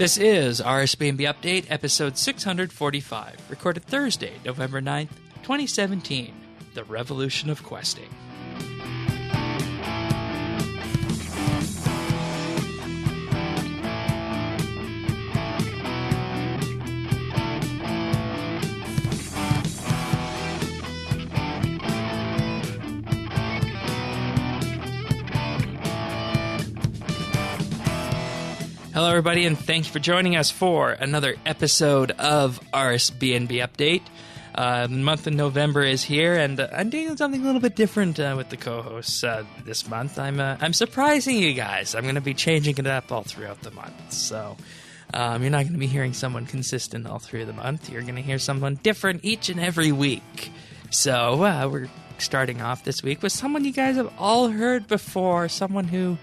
This is RSBANDB Update, episode 645, recorded Thursday, November 9th, 2017, The Revolution of Questing. Hello, everybody, and thanks for joining us for another episode of RSBANDB Update. The month of November is here, and I'm doing something a little bit different with the co-hosts this month. I'm surprising you guys. I'm going to be changing it up all throughout the month. So you're not going to be hearing someone consistent all through the month. You're going to hear someone different each and every week. So we're starting off this week with someone you guys have all heard before, someone who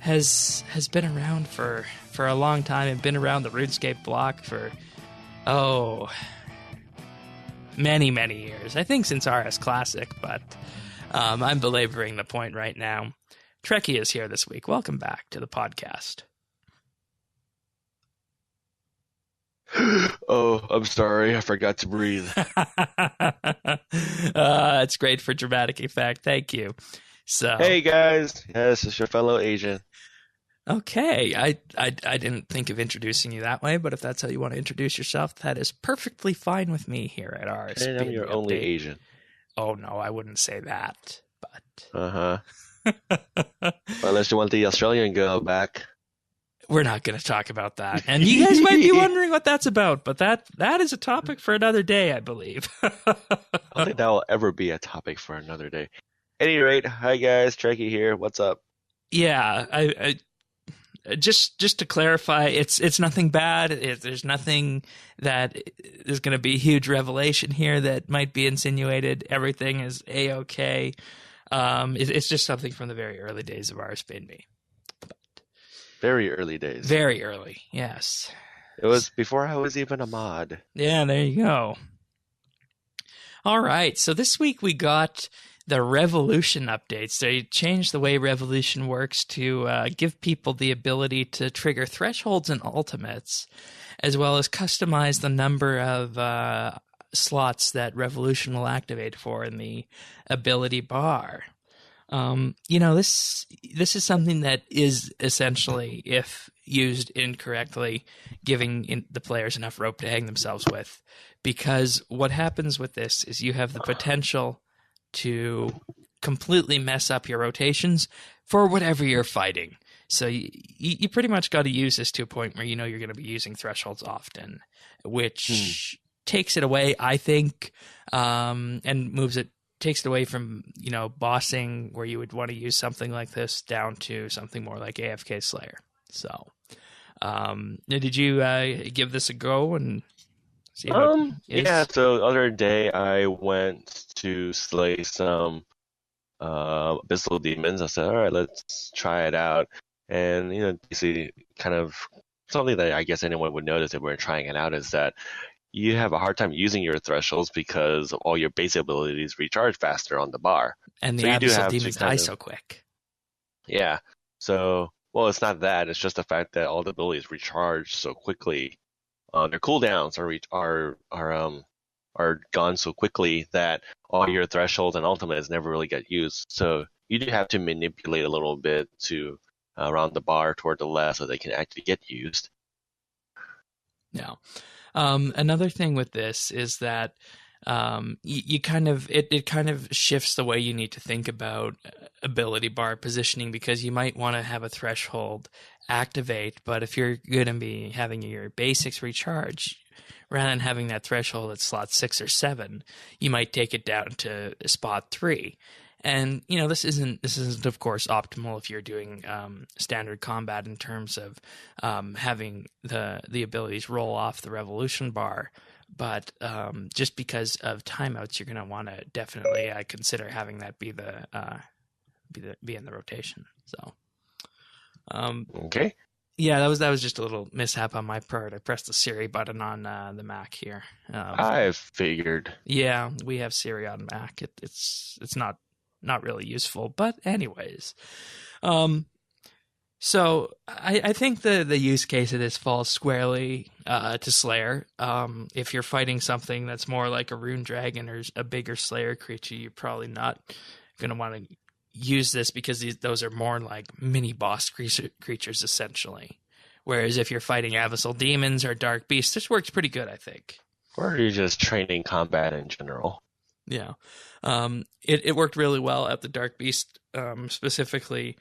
has been around for a long time and been around the Runescape block for, many, many years. I think since RS Classic, but I'm belaboring the point right now. Trekkie is here this week. Welcome back to the podcast. Oh, I'm sorry. I forgot to breathe. It's great for dramatic effect. Thank you. So, hey, guys. Yes, it's your fellow Asian. Okay, I didn't think of introducing you that way, but if that's how you want to introduce yourself, that is perfectly fine with me here at RSBANDB. And I'm your only Asian. Oh, no, I wouldn't say that, but... Uh-huh. Unless you want the Australian girl back. We're not going to talk about that. And you guys might be wondering what that's about, but that is a topic for another day, I believe. I don't think that will ever be a topic for another day. At any rate, hi guys, Trekkie here. What's up? Yeah, I just to clarify, it's nothing bad. There's nothing that there's going to be a huge revelation here that might be insinuated. Everything is A-okay. It's just something from the very early days of RSBANDB. Very early days. Very early, yes. It was before I was even a mod. Yeah, there you go. All right, so this week we got the Revolution updates. They changed the way Revolution works to give people the ability to trigger thresholds and ultimates, as well as customize the number of slots that Revolution will activate for in the ability bar. This is something that is essentially, if used incorrectly, giving the players enough rope to hang themselves with. Because what happens with this is you have the potential to completely mess up your rotations for whatever you're fighting. So you pretty much got to use this to a point where you know you're going to be using thresholds often, which takes it away, I think, and takes it away from, bossing where you would want to use something like this down to something more like AFK Slayer. So, did you give this a go and see how it is? Yeah, so the other day I went to slay some abyssal demons. I said, all right, let's try it out. And, basically kind of something that I guess anyone would notice if we're trying it out is that you have a hard time using your thresholds because all your basic abilities recharge faster on the bar. And the abyssal demons die so quick. Yeah. So, well, it's not that. It's just the fact that all the abilities recharge so quickly. Their cooldowns are gone so quickly that all your thresholds and ultimates never really get used. So you do have to manipulate a little bit to round the bar toward the left so they can actually get used. Yeah. Another thing with this is that you kind of it kind of shifts the way you need to think about ability bar positioning, because you might want to have a threshold activate, but if you're going to be having your basics recharge, rather than having that threshold at slot 6 or 7, you might take it down to spot 3. And this isn't of course optimal if you're doing standard combat in terms of having the abilities roll off the revolution bar, but just because of timeouts, you're going to want to definitely consider having that be in the rotation. So okay. Yeah, that was just a little mishap on my part. I pressed the Siri button on the Mac here. I figured. Yeah, we have Siri on Mac. It's not really useful, but anyways. So I think the use case of this falls squarely to Slayer. If you're fighting something that's more like a rune dragon or a bigger Slayer creature, you're probably not going to want to use this because those are more like mini boss creatures essentially. Whereas if you're fighting abyssal demons or dark beasts, this works pretty good, I think. Or are you just training combat in general? Yeah. It worked really well at the dark beast, specifically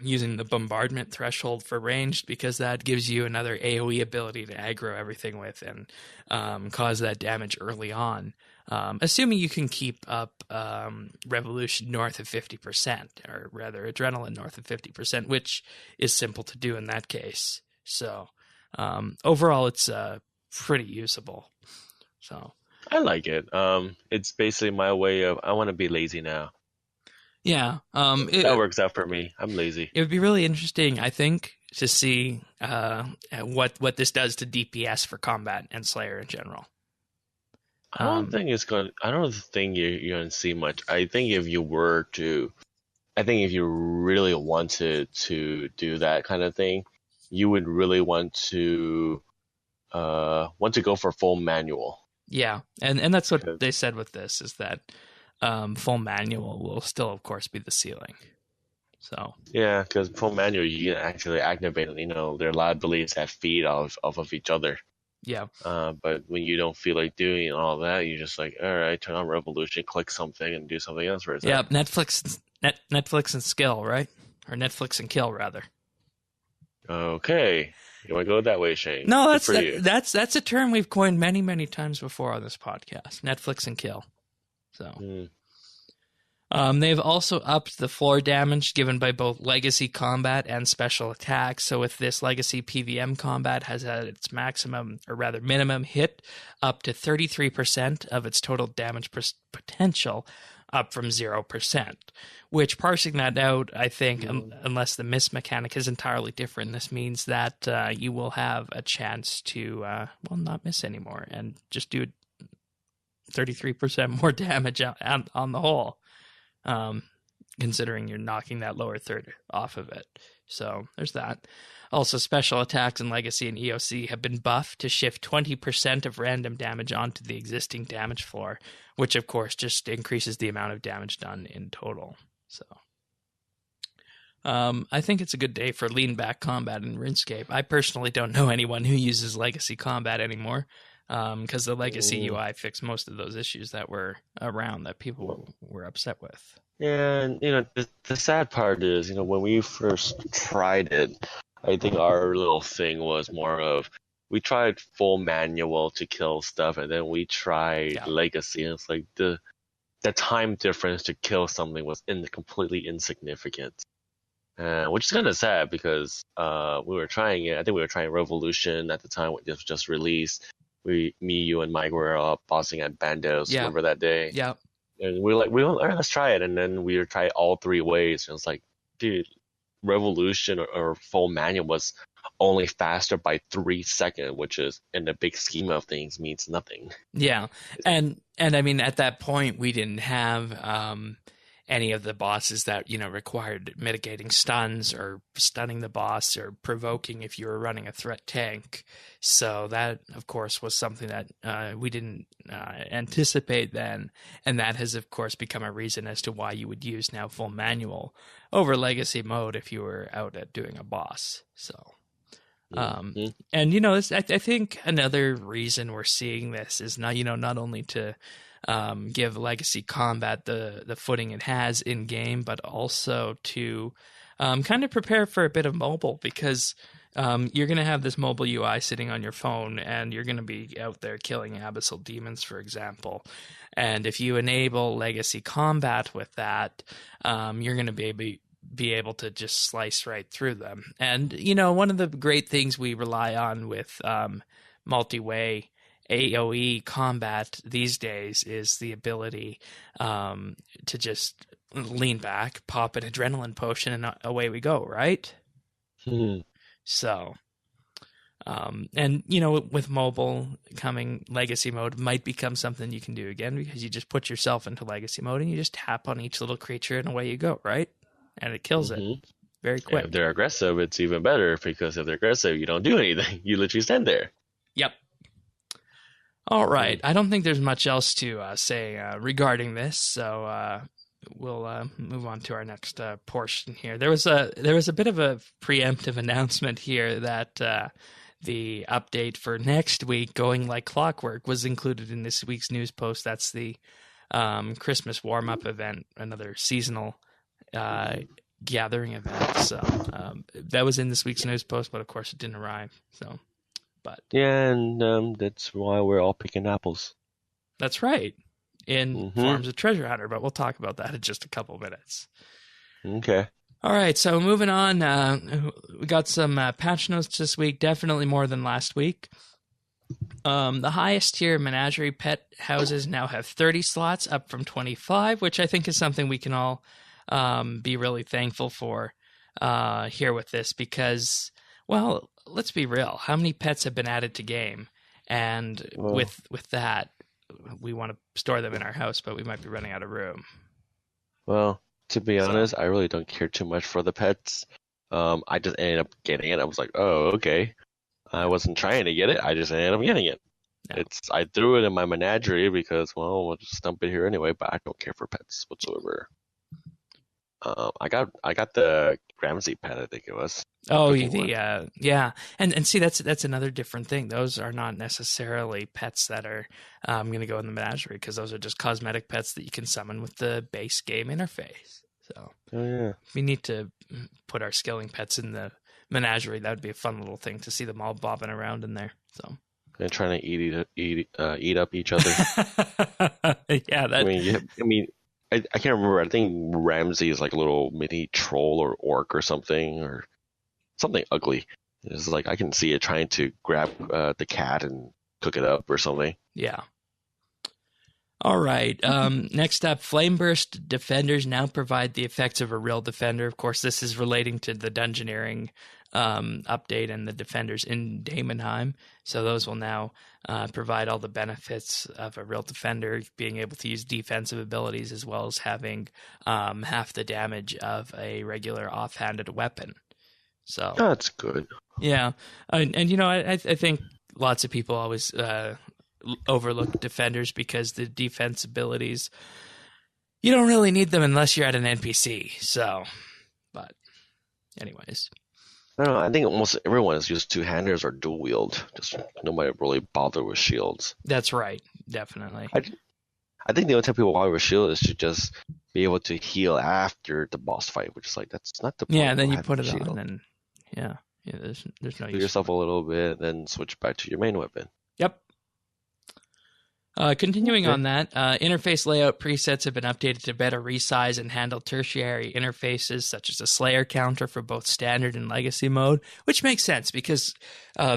using the bombardment threshold for ranged, because that gives you another AoE ability to aggro everything with and cause that damage early on. Assuming you can keep up revolution north of 50%, or rather adrenaline north of 50%, which is simple to do in that case. So overall, it's pretty usable. So I like it. It's basically my way of I want to be lazy now. yeah, That works out for me. I'm lazy. it would be really interesting, I think, to see what this does to DPS for combat and Slayer in general. I don't think it's going. I don't think you're going to see much. I think if you were to, I think if you really wanted to do that kind of thing, you would really want to go for full manual. Yeah, and that's what they said with this, is that full manual will still, of course, be the ceiling. So yeah, because full manual you can actually activate, there are a lot of abilities that feed off of each other. yeah, but when you don't feel like doing all that, you're just like, all right, turn on revolution, click something, and do something else for a second. yeah. Netflix and skill, right? Or Netflix and kill, rather. Okay, you want to go that way, Shane? No, Good that's a term we've coined many times before on this podcast. Netflix and kill. So. They've also upped the floor damage given by both legacy combat and special attacks. So with this, legacy PVM combat has had its maximum, or rather minimum, hit up to 33% of its total damage potential, up from 0%. Which, parsing that out, I think, unless the miss mechanic is entirely different, this means that you will have a chance to, not miss anymore and just do 33% more damage on the whole. Considering you're knocking that lower third off of it. So there's that. Also, special attacks in Legacy and EOC have been buffed to shift 20% of random damage onto the existing damage floor, which of course just increases the amount of damage done in total. So I think it's a good day for lean back combat in RuneScape. I personally don't know anyone who uses Legacy combat anymore, because the Legacy UI fixed most of those issues that were around that people were upset with. Yeah, and the sad part is, when we first tried it, I think our little thing was more of we tried full manual to kill stuff, and then we tried Legacy, and it's like the time difference to kill something was completely insignificant. Which is kind of sad because we were trying it. I think we were trying Revolution at the time when it was just released. Me, you, and Mike were bossing at Bandos. Remember that day? Yeah. And we were like, all right, let's try it. And then we tried all three ways. And it's like, dude, Revolution or full manual was only faster by 3 seconds, which is, in the big scheme of things, means nothing. Yeah. And I mean, at that point, we didn't have any of the bosses that, required mitigating stuns or stunning the boss or provoking if you were running a threat tank. So that, of course, was something that we didn't anticipate then. And that has, of course, become a reason as to why you would use now full manual over legacy mode if you were out at doing a boss. So, and, I think another reason we're seeing this is not only to give legacy combat the footing it has in game, but also to kind of prepare for a bit of mobile, because you're going to have this mobile UI sitting on your phone, and you're going to be out there killing abyssal demons, for example. And if you enable legacy combat with that, you're going to be able to just slice right through them. And one of the great things we rely on with multi-way AoE combat these days is the ability to just lean back, pop an adrenaline potion, and away we go, right? So, and with mobile coming, legacy mode might become something you can do again, because you just put yourself into legacy mode and you just tap on each little creature and away you go, right? And it kills it. very And if quick. they're aggressive, it's even better because if they're aggressive, you don't do anything. You literally stand there. Yep. All right. Mm. I don't think there's much else to say regarding this, so we'll move on to our next portion here. There was a bit of a preemptive announcement here that the update for next week, Going Like Clockwork, was included in this week's news post. That's the Christmas warm-up event, another seasonal gathering event. So that was in this week's news post, but of course it didn't arrive. So, but Yeah, and that's why we're all picking apples. that's right, in Mm-hmm. Farms of Treasure Hunter. But we'll talk about that in just a couple minutes. Okay. All right, so moving on, we got some patch notes this week, definitely more than last week. The highest tier menagerie pet houses now have 30 slots, up from 25, which I think is something we can all be really thankful for here with this because, well, let's be real. How many pets have been added to game? And with that, we want to store them in our house, but we might be running out of room. Well, to be honest, I really don't care too much for the pets. I just ended up getting it. I was like, oh, okay. I wasn't trying to get it. I just ended up getting it. No. I threw it in my menagerie because, well, we'll just dump it here anyway. But I don't care for pets whatsoever. I got the Ramsey pet, I think it was. Oh, yeah, and see that's another different thing. Those are not necessarily pets that are going to go in the menagerie because those are just cosmetic pets that you can summon with the base game interface. So we need to put our skilling pets in the menagerie. That would be a fun little thing to see them all bobbing around in there. So they're trying to eat up each other. Yeah, that. I can't remember. I think Ramsey is like a little mini troll or orc or something ugly. It's like I can see it trying to grab the cat and cook it up or something. Yeah. All right. Next up, Flameburst Defenders now provide the effects of a real defender. Of course, this is relating to the Dungeoneering update and the defenders in Daemonheim. So those will now provide all the benefits of a real defender, being able to use defensive abilities as well as having half the damage of a regular offhanded weapon. So that's good. Yeah, and I think lots of people always overlook defenders because the defense abilities, you don't really need them unless you're at an NPC. So, but anyways. I don't know. I think almost everyone is used two-handers or dual wield. Just nobody really bother with shields. That's right. Definitely. I think the only time people bother with shield is to just be able to heal after the boss fight, which is like that's not the point. Yeah, and then you put it on, and yeah, there's no use. Heal yourself a little bit, then switch back to your main weapon. Yep. Continuing on that, interface layout presets have been updated to better resize and handle tertiary interfaces, such as a Slayer counter for both standard and legacy mode, which makes sense because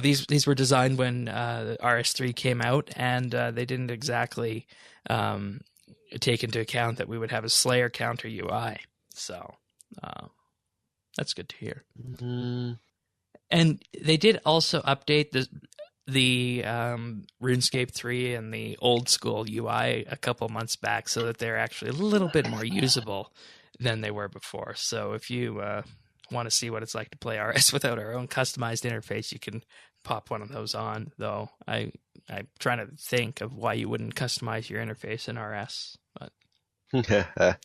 these were designed when RS3 came out, and they didn't exactly take into account that we would have a Slayer counter UI. So that's good to hear. Mm-hmm. And they did also update the RuneScape 3 and the old school UI a couple months back so that they're actually a little bit more usable than they were before. So if you want to see what it's like to play RS without our own customized interface, you can pop one of those on, though I'm trying to think of why you wouldn't customize your interface in RS. But yeah.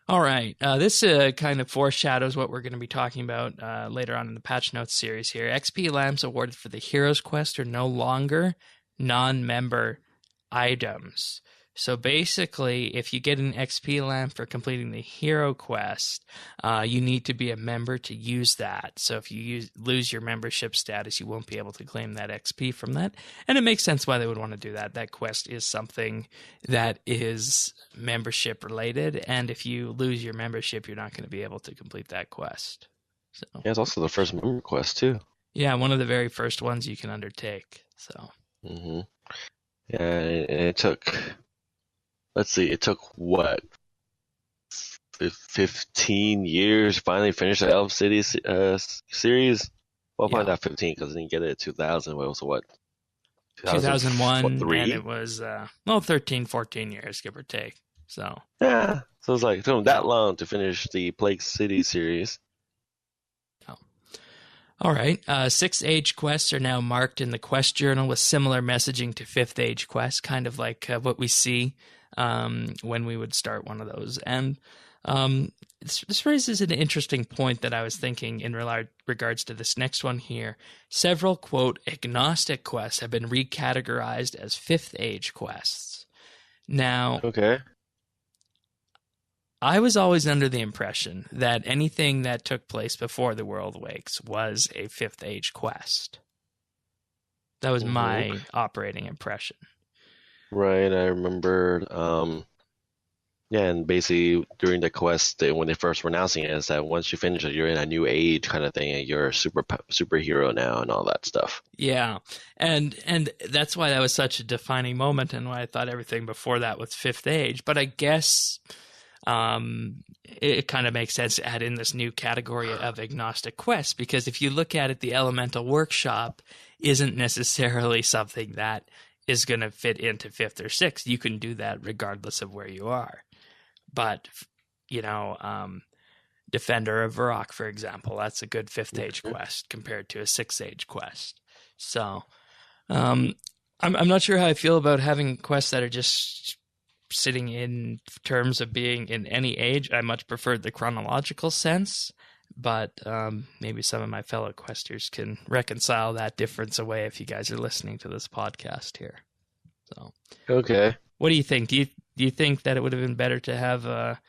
All right. This kind of foreshadows what we're going to be talking about later on in the patch notes series here. XP lamps awarded for the Hero's Quest are no longer non-member items. So basically, if you get an XP lamp for completing the Hero Quest, you need to be a member to use that. So if you lose your membership status, you won't be able to claim that XP from that. And it makes sense why they would want to do that. That quest is something that is membership related. And if you lose your membership, you're not going to be able to complete that quest. So yeah, it's also the first member quest, too. Yeah, one of the very first ones you can undertake. So. Mm-hmm. Yeah, and it took... Let's see, it took, what, 15 years to finally finish the Elf City series? Well, probably not 15 because I didn't get it in 2000. But it was what? 2001, and it was, 13, 14 years, give or take. So, Yeah. So it's like, it took them yeah. that long to finish the Plague City series. Yeah. All right. Sixth Age quests are now marked in the quest journal with similar messaging to Fifth Age quests, kind of like what we see when we would start one of those. And this raises an interesting point that I was thinking in regards to this next one here. Several, quote, agnostic quests have been recategorized as Fifth Age quests. Now, Okay. I was always under the impression that anything that took place before the World Wakes was a Fifth Age quest. That was my operating impression. Right. I remember. Yeah, and basically during the quest, when they first were announcing it, is that once you finish it, you're in a new age kind of thing, and you're a superhero now, and all that stuff. Yeah, and that's why that was such a defining moment, and why I thought everything before that was Fifth Age. But I guess it kind of makes sense to add in this new category of agnostic quests, because if you look at it, the Elemental Workshop isn't necessarily something that is going to fit into Fifth or Sixth. You can do that regardless of where you are. But, Defender of Varrock, for example, that's a good Fifth Age quest compared to a Sixth Age quest. So, I'm not sure how I feel about having quests that are just sitting in terms of being in any age. I much prefer the chronological sense, but maybe some of my fellow questers can reconcile that difference away if you guys are listening to this podcast here. So, okay. What do you think? Do you think that it would have been better to have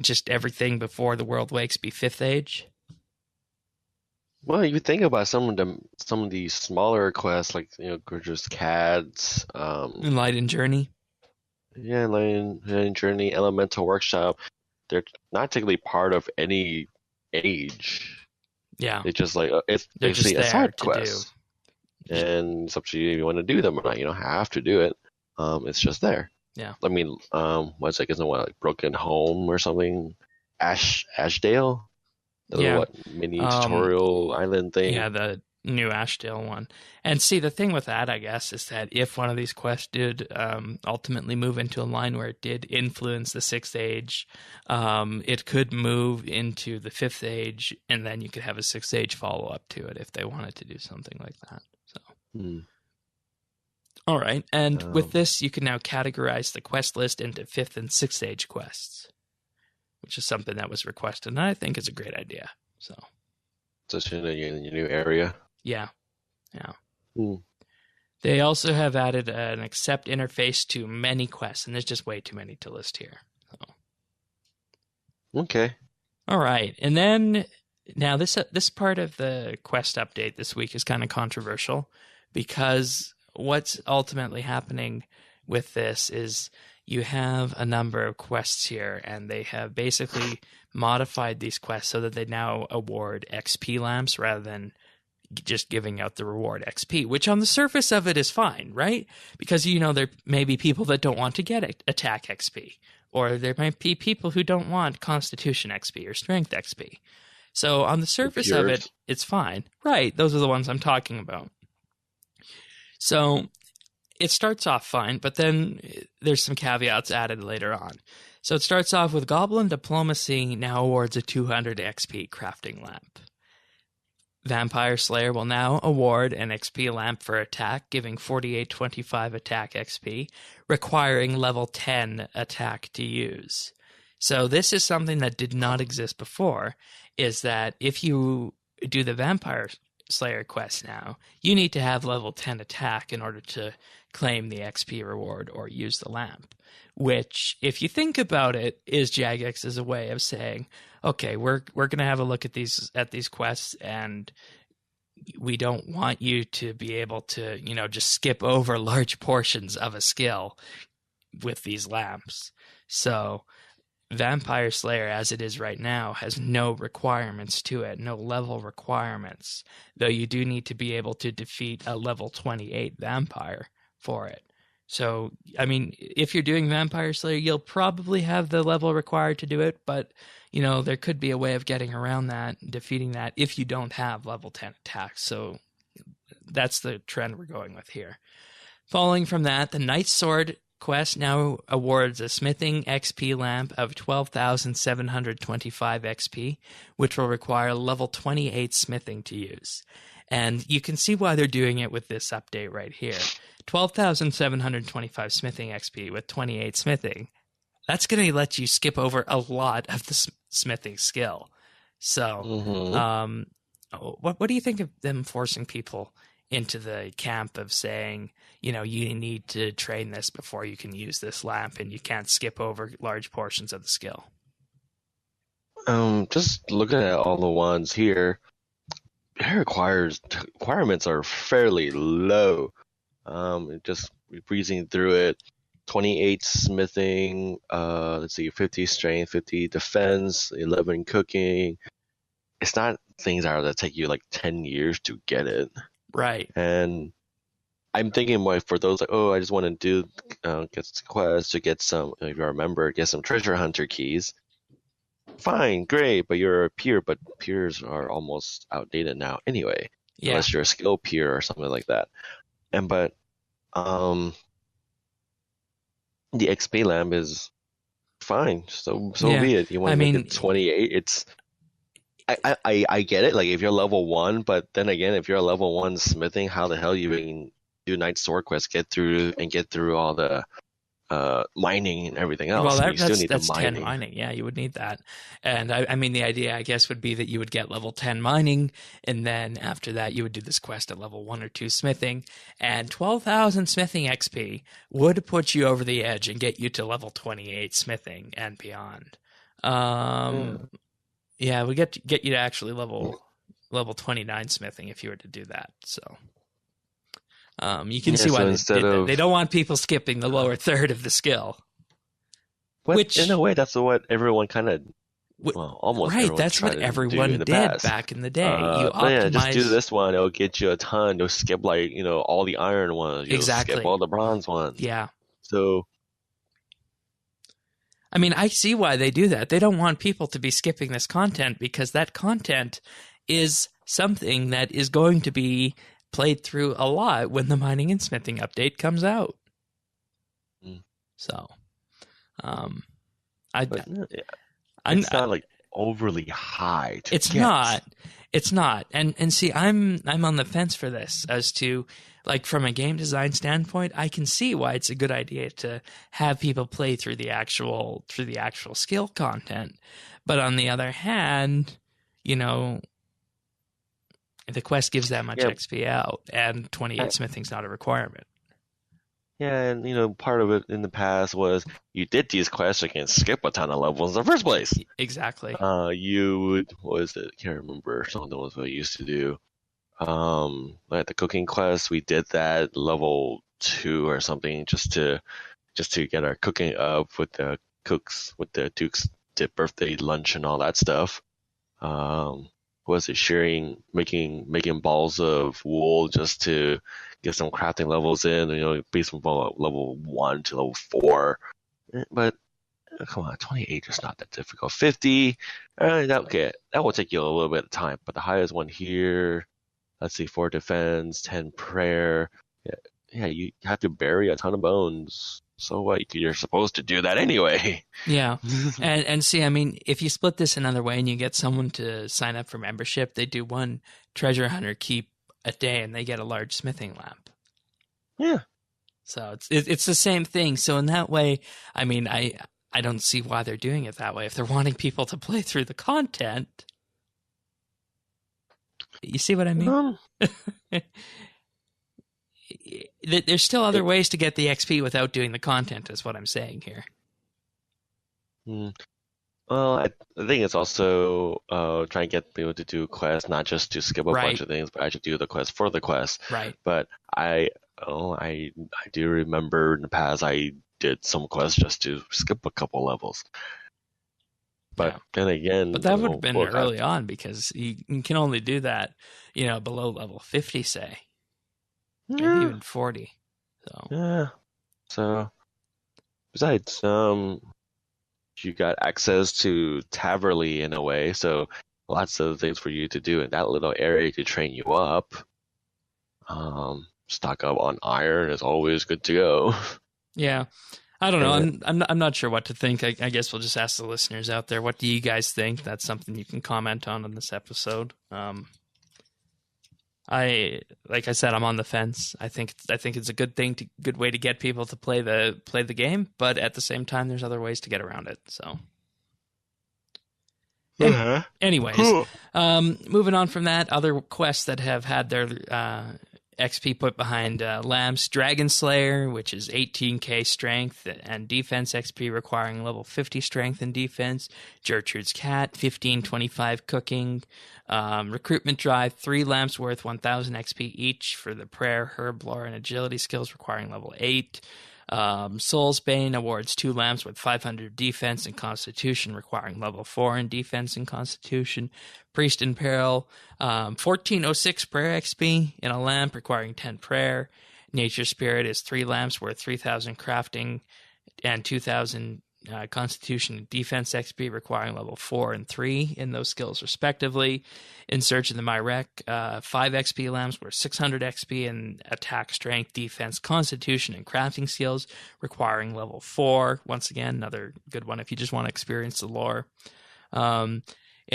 just everything before the World Wakes be Fifth Age? Well, you think about some of these smaller quests, like Gorgeous Cads, Enlightened Journey. Yeah, Enlightened Journey, Elemental Workshop. They're not technically part of any age. Yeah, It's just like it's they're just basically a there side to quest, and it's up to you if you want to do them or not. You don't have to do it. It's just there. Yeah. I mean, what's like, isn't what, like Broken Home or something? Ashdale? The little mini tutorial island thing. Yeah, the new Ashdale one. And see, the thing with that, I guess, is that if one of these quests did ultimately move into a line where it did influence the Sixth Age, it could move into the Fifth Age, and then you could have a Sixth Age follow-up to it if they wanted to do something like that. So. All right, and with this, you can now categorize the quest list into Fifth and Sixth Age quests, which is something that was requested, and I think is a great idea. So, just in your new area. Yeah. They also have added an accept interface to many quests, and there's just way too many to list here. So. Okay. All right, and then now this part of the quest update this week is kind of controversial, because what's ultimately happening with this is you have a number of quests here, and they have basically modified these quests so that they now award XP lamps rather than just giving out the reward XP, which on the surface of it is fine, right? Because, there may be people that don't want to get attack XP, or there might be people who don't want Constitution XP or Strength XP. So on the surface of it, it's fine. Right, those are the ones I'm talking about. So it starts off fine, but then there's some caveats added later on. So it starts off with Goblin Diplomacy now awards a 200 XP crafting lamp. Vampire Slayer will now award an XP lamp for attack, giving 4825 attack XP, requiring level 10 attack to use. So this is something that did not exist before, is that if you do the Vampire Slayer quest now, you need to have level 10 attack in order to claim the XP reward or use the lamp, which, if you think about it, is Jagex a way of saying, okay, we're going to have a look at these quests, and we don't want you to be able to, just skip over large portions of a skill with these lamps. So Vampire Slayer, as it is right now, has no requirements to it, no level requirements, though you do need to be able to defeat a level 28 vampire for it. So, I mean, if you're doing Vampire Slayer, you'll probably have the level required to do it, but, there could be a way of getting around that, defeating that, if you don't have level 10 attacks. So that's the trend we're going with here. Following from that, the Knight's Sword quest now awards a smithing XP lamp of 12,725 XP, which will require level 28 smithing to use. And you can see why they're doing it with this update right here. 12,725 smithing XP with 28 smithing. That's going to let you skip over a lot of the smithing skill. So, what do you think of them forcing people into the camp of saying, you need to train this before you can use this lamp, and you can't skip over large portions of the skill? Just looking at all the ones here, their requirements are fairly low. Just breezing through it. 28 smithing, let's see, 50 strength, 50 defense, 11 cooking. It's not things that take you like 10 years to get it. Right. And I'm thinking for those like, I just want to do get some quests to get some, if you remember, get some treasure hunter keys. Fine, great, but you're a peer, but peers are almost outdated now anyway. Yeah. Unless you're a skill peer or something like that. But the XP lamp is fine. So be it. You want to make it 28? It's I get it. Like if you're level 1, but then again, if you're level 1 smithing, how the hell you can do night sword quests, get through all the mining and everything else? Well, you still need that's the mining. 10 mining. Yeah, you would need that. And I mean, the idea, I guess, would be that you would get level 10 mining, and then after that, you would do this quest at level 1 or 2 smithing, and 12,000 smithing XP would put you over the edge and get you to level 28 smithing and beyond. Yeah, we get you to actually level 29 smithing if you were to do that. So you can see why they don't want people skipping the lower third of the skill. Which, in a way, that's what everyone kind of, almost right. That's what everyone did back in the day. You optimize. Just do this one; it'll get you a ton. You'll skip all the iron ones. You'll skip all the bronze ones. Yeah. So, I mean, I see why they do that. They don't want people to be skipping this content because that content is something that is going to be played through a lot when the mining and smithing update comes out. So, it's not like overly high. It's not. It's not. And see, I'm on the fence for this as to, like, from a game design standpoint, I can see why it's a good idea to have people play through the actual skill content. But on the other hand, the quest gives that much XP out, and 28 smithing's not a requirement. Yeah, and part of it in the past was you did these quests, you can skip a ton of levels in the first place. Exactly. You would, what was it? I can't remember. Some of the ones we used to do. Like the cooking quest, we did that level 2 or something just to get our cooking up with the cooks, with the Duke's birthday lunch and all that stuff. Was it making balls of wool just to get some crafting levels in, based from level 1 to level 4. But come on, 28 is not that difficult. 50, that will take you a little bit of time. But the highest one here, let's see, 4 defense, 10 prayer. Yeah, you have to bury a ton of bones. So what? You're supposed to do that anyway. Yeah. And see, I mean, if you split this another way and you get someone to sign up for membership, they do 1 treasure hunter keep a day and they get a large smithing lamp. Yeah. So it's the same thing. So in that way, I mean, I don't see why they're doing it that way. If they're wanting people to play through the content, you see what I mean? There's still other ways to get the XP without doing the content, is what I'm saying here. Well, I think it's also trying to get people to do quests, not just to skip a bunch of things, but actually do the quest for the quest. Right. But I do remember in the past I did some quests just to skip a couple levels. But then again, but that would have been early on because you can only do that, below level 50, say, maybe even 40. So yeah. So besides, you got access to Taverley in a way, so lots of things for you to do in that little area to train you up. Stock up on iron is always good to go. Yeah. I don't know. And I'm not sure what to think. I guess we'll just ask the listeners out there. What do you guys think? That's something you can comment on this episode. Like I said, I'm on the fence. I think it's a good way to get people to play the game, but at the same time, there's other ways to get around it. So, anyways, cool. moving on from that, other quests that have had their XP put behind lamps: Dragon Slayer, which is 18k strength and defense XP, requiring level 50 strength and defense. Gertrude's Cat, 1525 cooking. Recruitment Drive, 3 lamps worth 1000 XP each for the prayer, herb, lore, and agility skills, requiring level 8. Soul's Bane awards 2 lamps with 500 defense and constitution, requiring level 4 in defense and constitution. Priest in Peril, 1406 prayer XP in a lamp, requiring 10 prayer. Nature Spirit is 3 lamps worth 3000 crafting and 2000 constitution and defense XP, requiring level 4 and 3 in those skills respectively. In Search of the Myrek, 5 XP lamps worth 600 XP in attack, strength, defense, constitution, and crafting skills, requiring level 4. Once again, another good one if you just want to experience the lore. In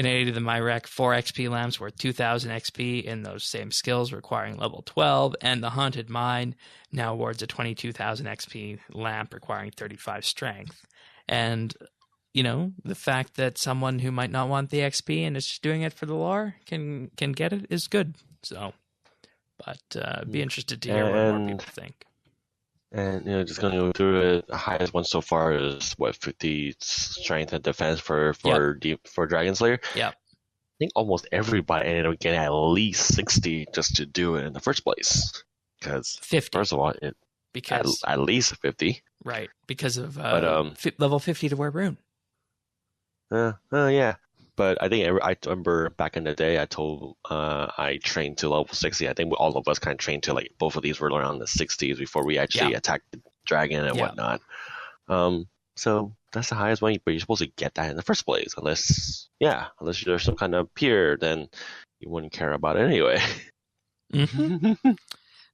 Aid of the Myrek, 4 XP lamps worth 2000 XP in those same skills, requiring level 12. And the Haunted Mine now awards a 22,000 XP lamp, requiring 35 strength. And, you know, the fact that someone who might not want the XP and is just doing it for the lore can get it is good. So, but be interested to hear what more people think. And, just going to go through it, the highest one so far is, 50 strength and defense for Dragon Slayer? Yeah. I think almost everybody ended up getting at least 60 just to do it in the first place. Because, 50. First of all, because at least 50. Right, because of level 50 to wear rune. Yeah. But I think I remember back in the day, I trained to level 60. I think all of us kind of trained to, like, both of these were around the 60s before we actually attacked the dragon and whatnot. So that's the highest one, but you're supposed to get that in the first place. Unless you're some kind of peer, then you wouldn't care about it anyway. Mm-hmm.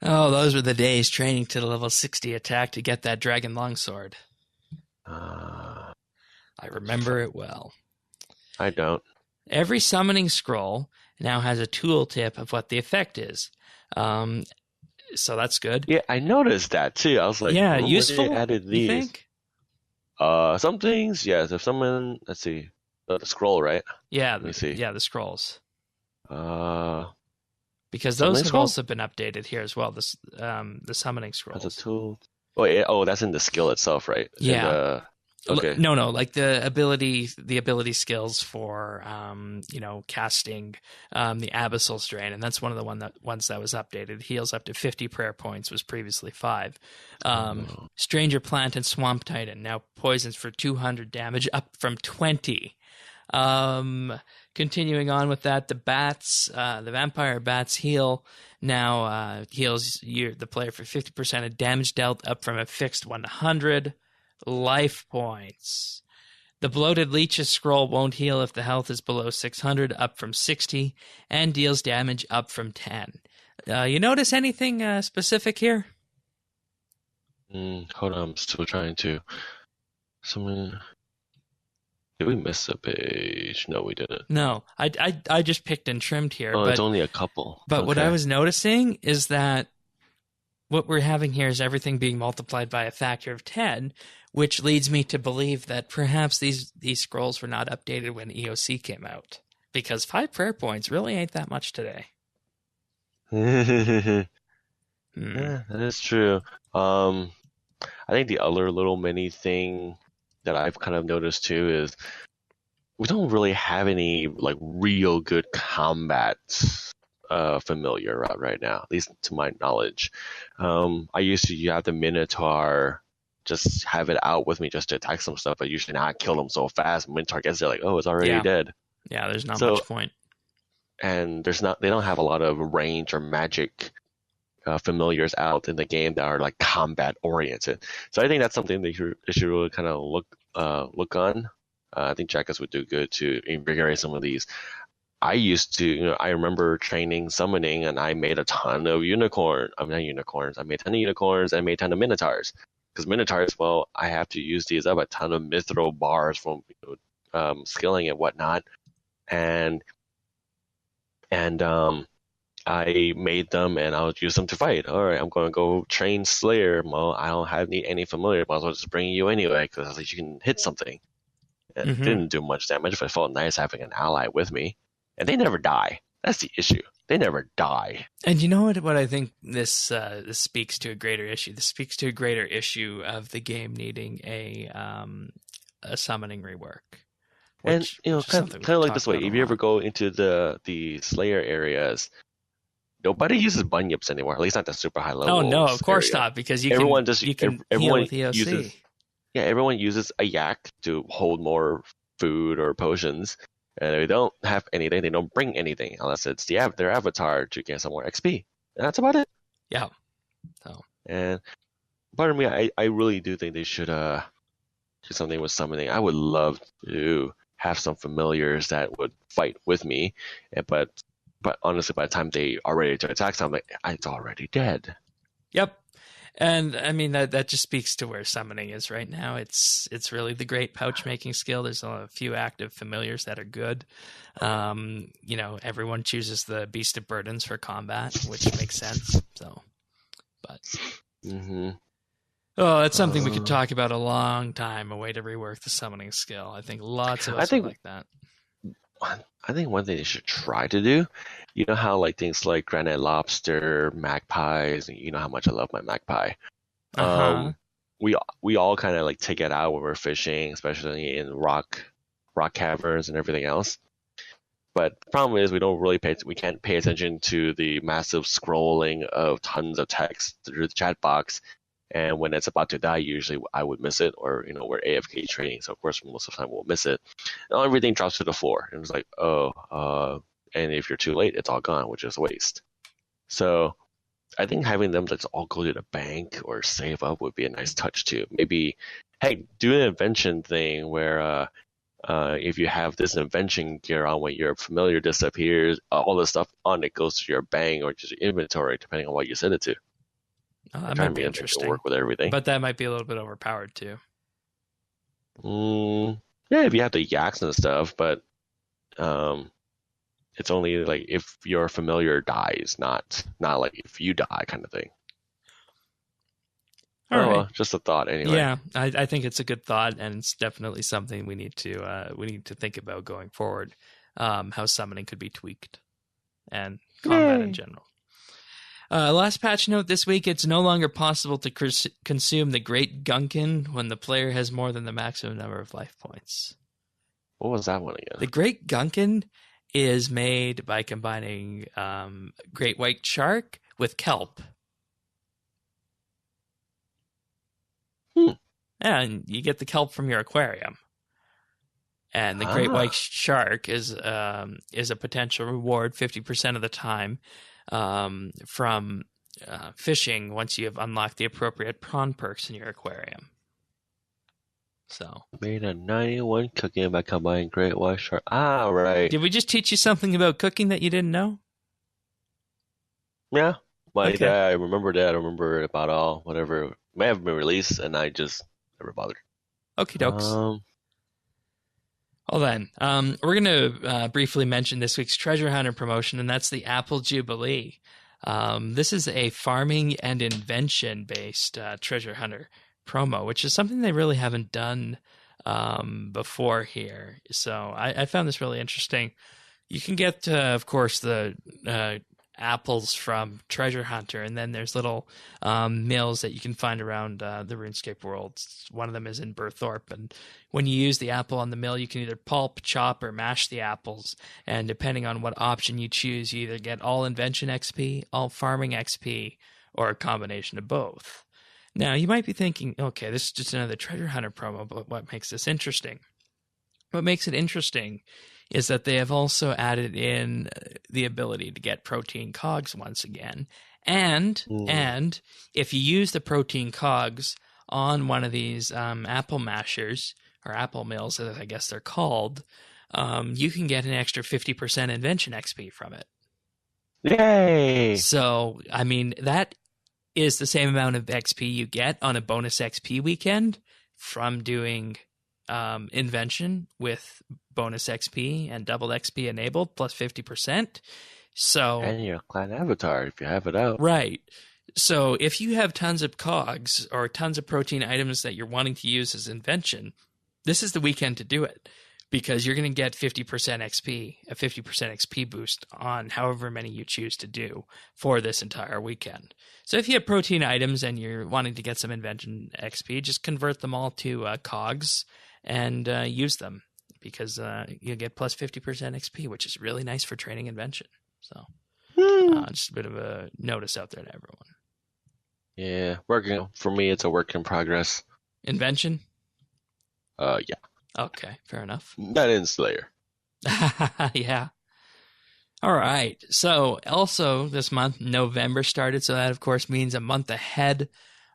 Oh, those were the days training to the level 60 attack to get that dragon longsword. I remember it well. I don't. Every summoning scroll now has a tooltip of what the effect is. So that's good. Yeah, I noticed that too. I was like, useful. They added these. You think? Some things, yes. If someone, let's see, the scroll, right? Yeah, let me see. Yeah, the scrolls. Because those have also been updated here as well. The summoning scrolls. As a tool. Oh, that's in the skill itself, right? Yeah. Okay. No, like the ability skills for casting the Abyssal Strain, and that's one of the ones that was updated. Heals up to 50 prayer points, was previously 5. Stranger Plant and Swamp Titan now poisons for 200 damage, up from 20. Continuing on with that, the bats, the vampire bats heal now heals the player for 50% of damage dealt, up from a fixed 100 life points. The bloated leech's scroll won't heal if the health is below 600, up from 60, and deals damage up from 10. You notice anything specific here? Hold on, I'm still trying to. Did we miss a page? No, we didn't. No, I just picked and trimmed here. Oh, it's only a couple. But what I was noticing is that what we're having here is everything being multiplied by a factor of 10, which leads me to believe that perhaps these scrolls were not updated when EOC came out, because 5 prayer points really ain't that much today. Yeah, that is true. I think the other little mini thing that I've kind of noticed too is we don't really have any like real good combat familiar right now, at least to my knowledge. I used to have the Minotaur, just have it out with me just to attack some stuff, but usually now I kill them so fast. Minotaur gets there like, oh, it's already dead. Yeah, there's not much point. And they don't have a lot of range or magic familiars out in the game that are like combat oriented. So I think that's something that you should really kind of look on. I think Jackass would do good to invigorate some of these. I used to, I remember training summoning, and I made a ton of unicorns. I made a ton of unicorns. I made a ton of minotaurs. because Minotaurs, well, I have to use these up a ton of mithril bars from skilling and whatnot, and I made them and I'll use them to fight. All right, I'm going to go train Slayer. Well, I don't have any familiar, might as well just bring you anyway because at least you can hit something. It didn't do much damage, but it felt nice having an ally with me, and they never die. That's the issue. They never die. And you know what I think this speaks to a greater issue. This speaks to a greater issue of the game needing a summoning rework. And kind of like this way. If you ever go into the Slayer areas, nobody uses bunyips anymore. At least not the super high level. Oh no, of course not, because everyone uses. Yeah, everyone uses a yak to hold more food or potions. And if they don't have anything, they don't bring anything unless it's their avatar to get some more XP. And that's about it. Yeah. So. And part of me, I really do think they should do something with summoning. I would love to have some familiars that would fight with me, but honestly, by the time they are ready to attack something, it's already dead. Yep. And I mean that just speaks to where summoning is right now. It's really the great pouch making skill. There's a few active familiars that are good. Everyone chooses the Beast of Burdens for combat, which makes sense. So, but that's something we could talk about a long time. A way to rework the summoning skill. I think lots of us would like that. I think one thing they should try to do, you know how like things like granite lobster, magpies, and you know how much I love my magpie. We all kind of like take it out when we're fishing, especially in rock caverns and everything else. But the problem is we can't pay attention to the massive scrolling of tons of text through the chat box. And when it's about to die, usually I would miss it, or we're AFK trading, so of course most of the time we'll miss it. And everything drops to the floor, and it's like, and if you're too late, it's all gone, which is a waste. So I think having them let's all go to the bank or save up would be a nice touch too. Maybe, hey, do an invention thing where if you have this invention gear on when your familiar disappears, all the stuff on it goes to your bank or just your inventory, depending on what you set it to. That might be interesting. Work with everything, but that might be a little bit overpowered too. Yeah, if you have the yaks and stuff, but it's only like if your familiar dies, not like if you die, kind of thing. All right. Well, just a thought anyway. Yeah, I think it's a good thought, and it's definitely something we need to think about going forward. How summoning could be tweaked, and combat in general. Last patch note this week, it's no longer possible to consume the Great Gunkin when the player has more than the maximum number of life points. What was that one again? The Great Gunkin is made by combining great white shark with kelp. And you get the kelp from your aquarium. And the great white shark is a potential reward 50% of the time from fishing once you have unlocked the appropriate prawn perks in your aquarium. So made a 91 cooking by combining great white shark. Right. Did we just teach you something about cooking that you didn't know? Yeah. I remember that. I remember about all whatever may have been released, and I just never bothered. Okie dokes. Well then, we're going to briefly mention this week's treasure hunter promotion, and that's the Apple Jubilee. This is a farming and invention-based treasure hunter promo, which is something they really haven't done before here. So I found this really interesting. You can get, of course, the apples from Treasure Hunter, and then there's little mills that you can find around the RuneScape world. One of them is in Burthorpe, and when you use the apple on the mill, you can either pulp, chop, or mash the apples, and depending on what option you choose, you either get all invention XP, all farming XP, or a combination of both. Now, you might be thinking, okay, this is just another Treasure Hunter promo, but what makes this interesting? What makes it interesting is that they have also added in the ability to get protein cogs once again. And if you use the protein cogs on one of these apple mashers, or apple mills, as I guess they're called, you can get an extra 50% invention XP from it. Yay! So, I mean, that is the same amount of XP you get on a bonus XP weekend from doing Invention with bonus XP and double XP enabled plus 50%. So, and your clan avatar if you have it out. right. So if you have tons of cogs or tons of protein items that you're wanting to use as Invention, this is the weekend to do it, because you're going to get 50% XP, a 50% XP boost on however many you choose to do for this entire weekend. So if you have protein items and you're wanting to get some Invention XP, just convert them all to cogs and use them, because you'll get plus 50% XP, which is really nice for training Invention. So just a bit of a notice out there to everyone. Yeah, working for me. It's a work in progress. Invention? Yeah. Okay, fair enough. Not in Slayer. Yeah. All right. So also this month, November started. So that, of course, means a month ahead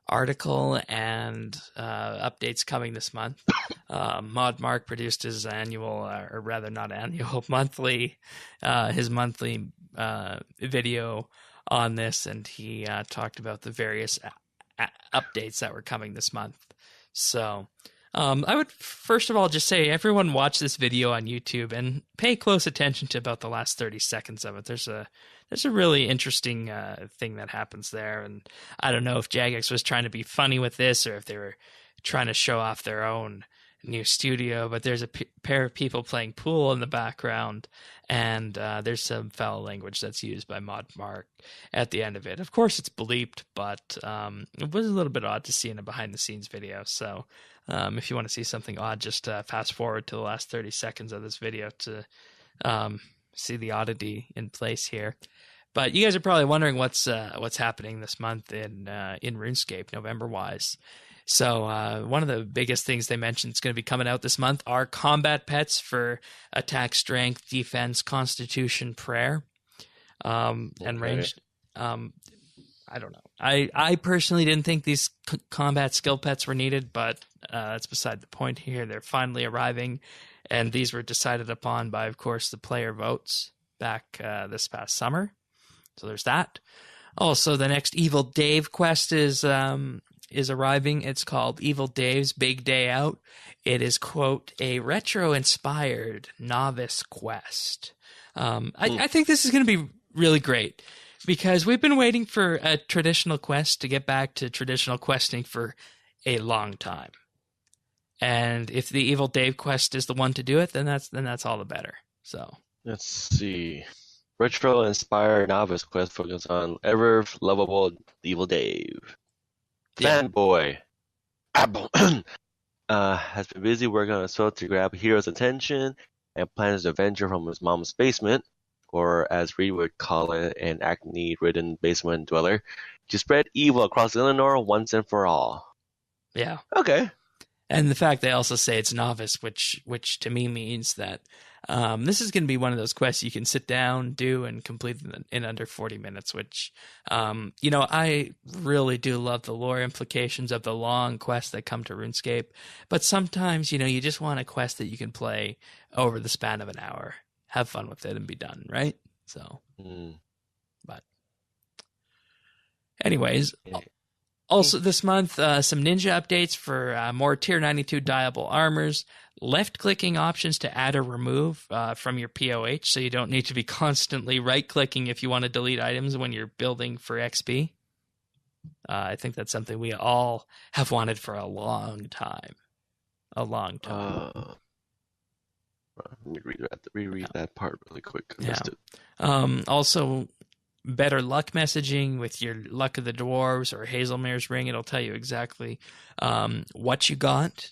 article and updates coming this month. Mod Mark produced his annual, or rather not annual, monthly, his monthly video on this, and he talked about the various updates that were coming this month. So I would first of all just say, everyone watch this video on YouTube and pay close attention to about the last 30 seconds of it. There's a really interesting thing that happens there, and I don't know if Jagex was trying to be funny with this or if they were trying to show off their own new studio, but there's a pair of people playing pool in the background, and there's some foul language that's used by Mod Mark at the end of it. Of course, it's bleeped, but it was a little bit odd to see in a behind-the-scenes video. So if you want to see something odd, just fast forward to the last 30 seconds of this video to see the oddity in place here. But you guys are probably wondering what's happening this month in RuneScape, November-wise. So one of the biggest things they mentioned is going to be coming out this month are combat pets for attack, strength, defense, constitution, prayer, and ranged. I don't know. I personally didn't think these combat skill pets were needed, but that's beside the point here. They're finally arriving, and these were decided upon by, of course, the player votes back this past summer. So there's that. Also, the next Evil Dave quest is arriving. It's called Evil Dave's Big Day Out. It is, quote, a retro-inspired novice quest. I think this is going to be really great, because we've been waiting for a traditional quest to get back to traditional questing for a long time. And if the Evil Dave quest is the one to do it, then that's all the better. So let's see. Retro-inspired novice quest focus on ever-lovable Evil Dave. Fanboy has been busy working on a spell to grab Hero's attention and plans to venture from his mom's basement, or as Reed would call it, an acne-ridden basement dweller, to spread evil across Illinois once and for all. Yeah. Okay. And the fact they also say it's novice, which to me means that this is going to be one of those quests you can sit down, do, and complete in under 40 minutes, which, I really do love the lore implications of the long quests that come to RuneScape. But sometimes, you just want a quest that you can play over the span of an hour, have fun with it, and be done, right? So, but anyways... Also this month, some ninja updates for more Tier 92 dyeable armors, left-clicking options to add or remove from your POH, so you don't need to be constantly right-clicking if you want to delete items when you're building for XP. I think that's something we all have wanted for a long time. Let me reread that part really quick. I missed it. Also... better luck messaging with your Luck of the Dwarves or Hazelmere's Ring. It'll tell you exactly what you got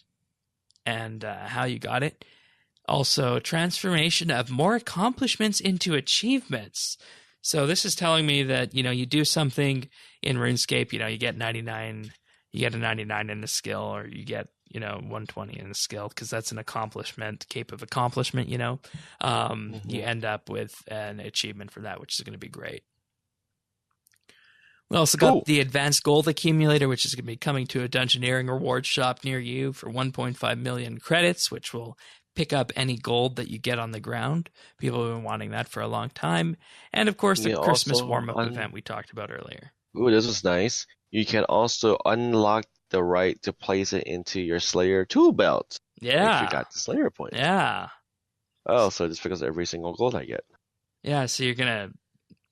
and how you got it. Also, transformation of more accomplishments into achievements. So this is telling me that, you do something in RuneScape, you get 99, you get a 99 in the skill, or you get, 120 in the skill, because that's an accomplishment, cape of accomplishment, You end up with an achievement for that, which is going to be great. We also got the Advanced Gold Accumulator, which is going to be coming to a Dungeoneering reward shop near you for 1.5 million credits, which will pick up any gold that you get on the ground. People have been wanting that for a long time. And, of course, the Christmas warm-up event we talked about earlier. Ooh, this was nice. You can also unlock the right to place it into your Slayer tool belt if you Yeah, got the Slayer points. yeah, Oh, so this because every single gold I get. yeah. So you're gonna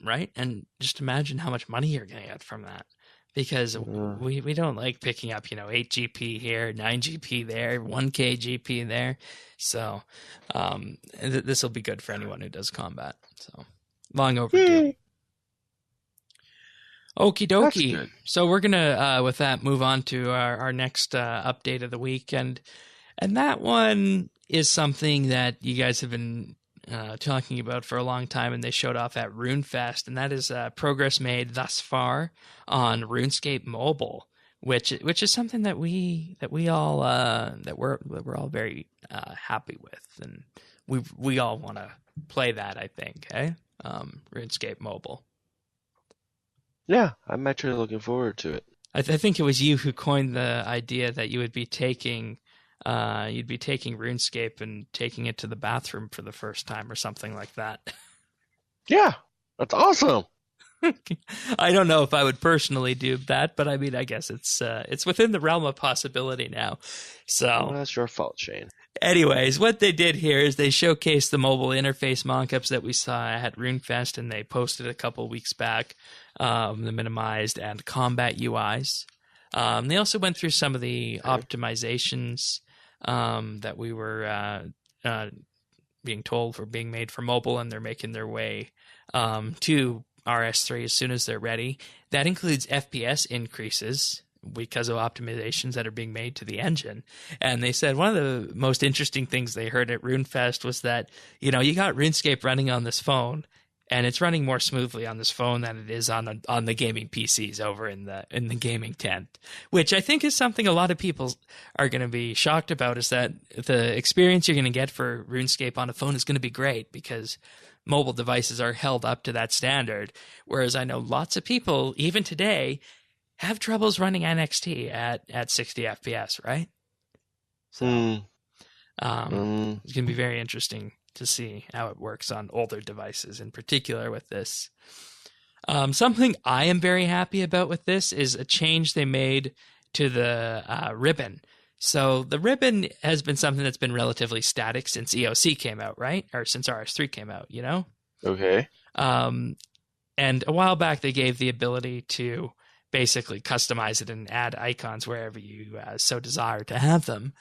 right, and just imagine how much money you're gonna get from that, because Uh, we don't like picking up 8 GP here, 9 GP there, 1K GP there. So this will be good for anyone who does combat. So long overdue. Yay, Okie that's dokie. good. So we're gonna, with that, move on to our next update of the week, and that one is something that you guys have been talking about for a long time, and they showed off at RuneFest, and that is progress made thus far on RuneScape Mobile, which is something that we all that we're all very happy with, and we all want to play that. I think, RuneScape Mobile. Yeah, I'm actually looking forward to it. I think it was you who coined the idea that you'd be taking RuneScape and taking it to the bathroom for the first time or something like that. Yeah, that's awesome. I don't know if I would personally do that, but I mean, I guess it's within the realm of possibility now. Well, So, that's your fault, Shane. anyways, what they did here is they showcased the mobile interface mockups that we saw at RuneFest, and they posted a couple weeks back, the minimized and combat UIs. They also went through some of the optimizations that we were being told were being made for mobile, and they're making their way to RS3 as soon as they're ready. That includes FPS increases because of optimizations that are being made to the engine. And they said one of the most interesting things they heard at RuneFest was that, you got RuneScape running on this phone, and it's running more smoothly on this phone than it is on the gaming PCs over in the gaming tent, which I think is something a lot of people are going to be shocked about, is that the experience you're going to get for RuneScape on a phone is going to be great because mobile devices are held up to that standard. Whereas I know lots of people, even today, have troubles running NXT at 60 FPS, right? So it's going to be very interesting to see how it works on older devices, in particular with this. Something I am very happy about with this is a change they made to the ribbon. So the ribbon has been something that's been relatively static since EOC came out, right? Or since RS3 came out, Okay. And a while back, they gave the ability to basically customize it and add icons wherever you so desire to have them.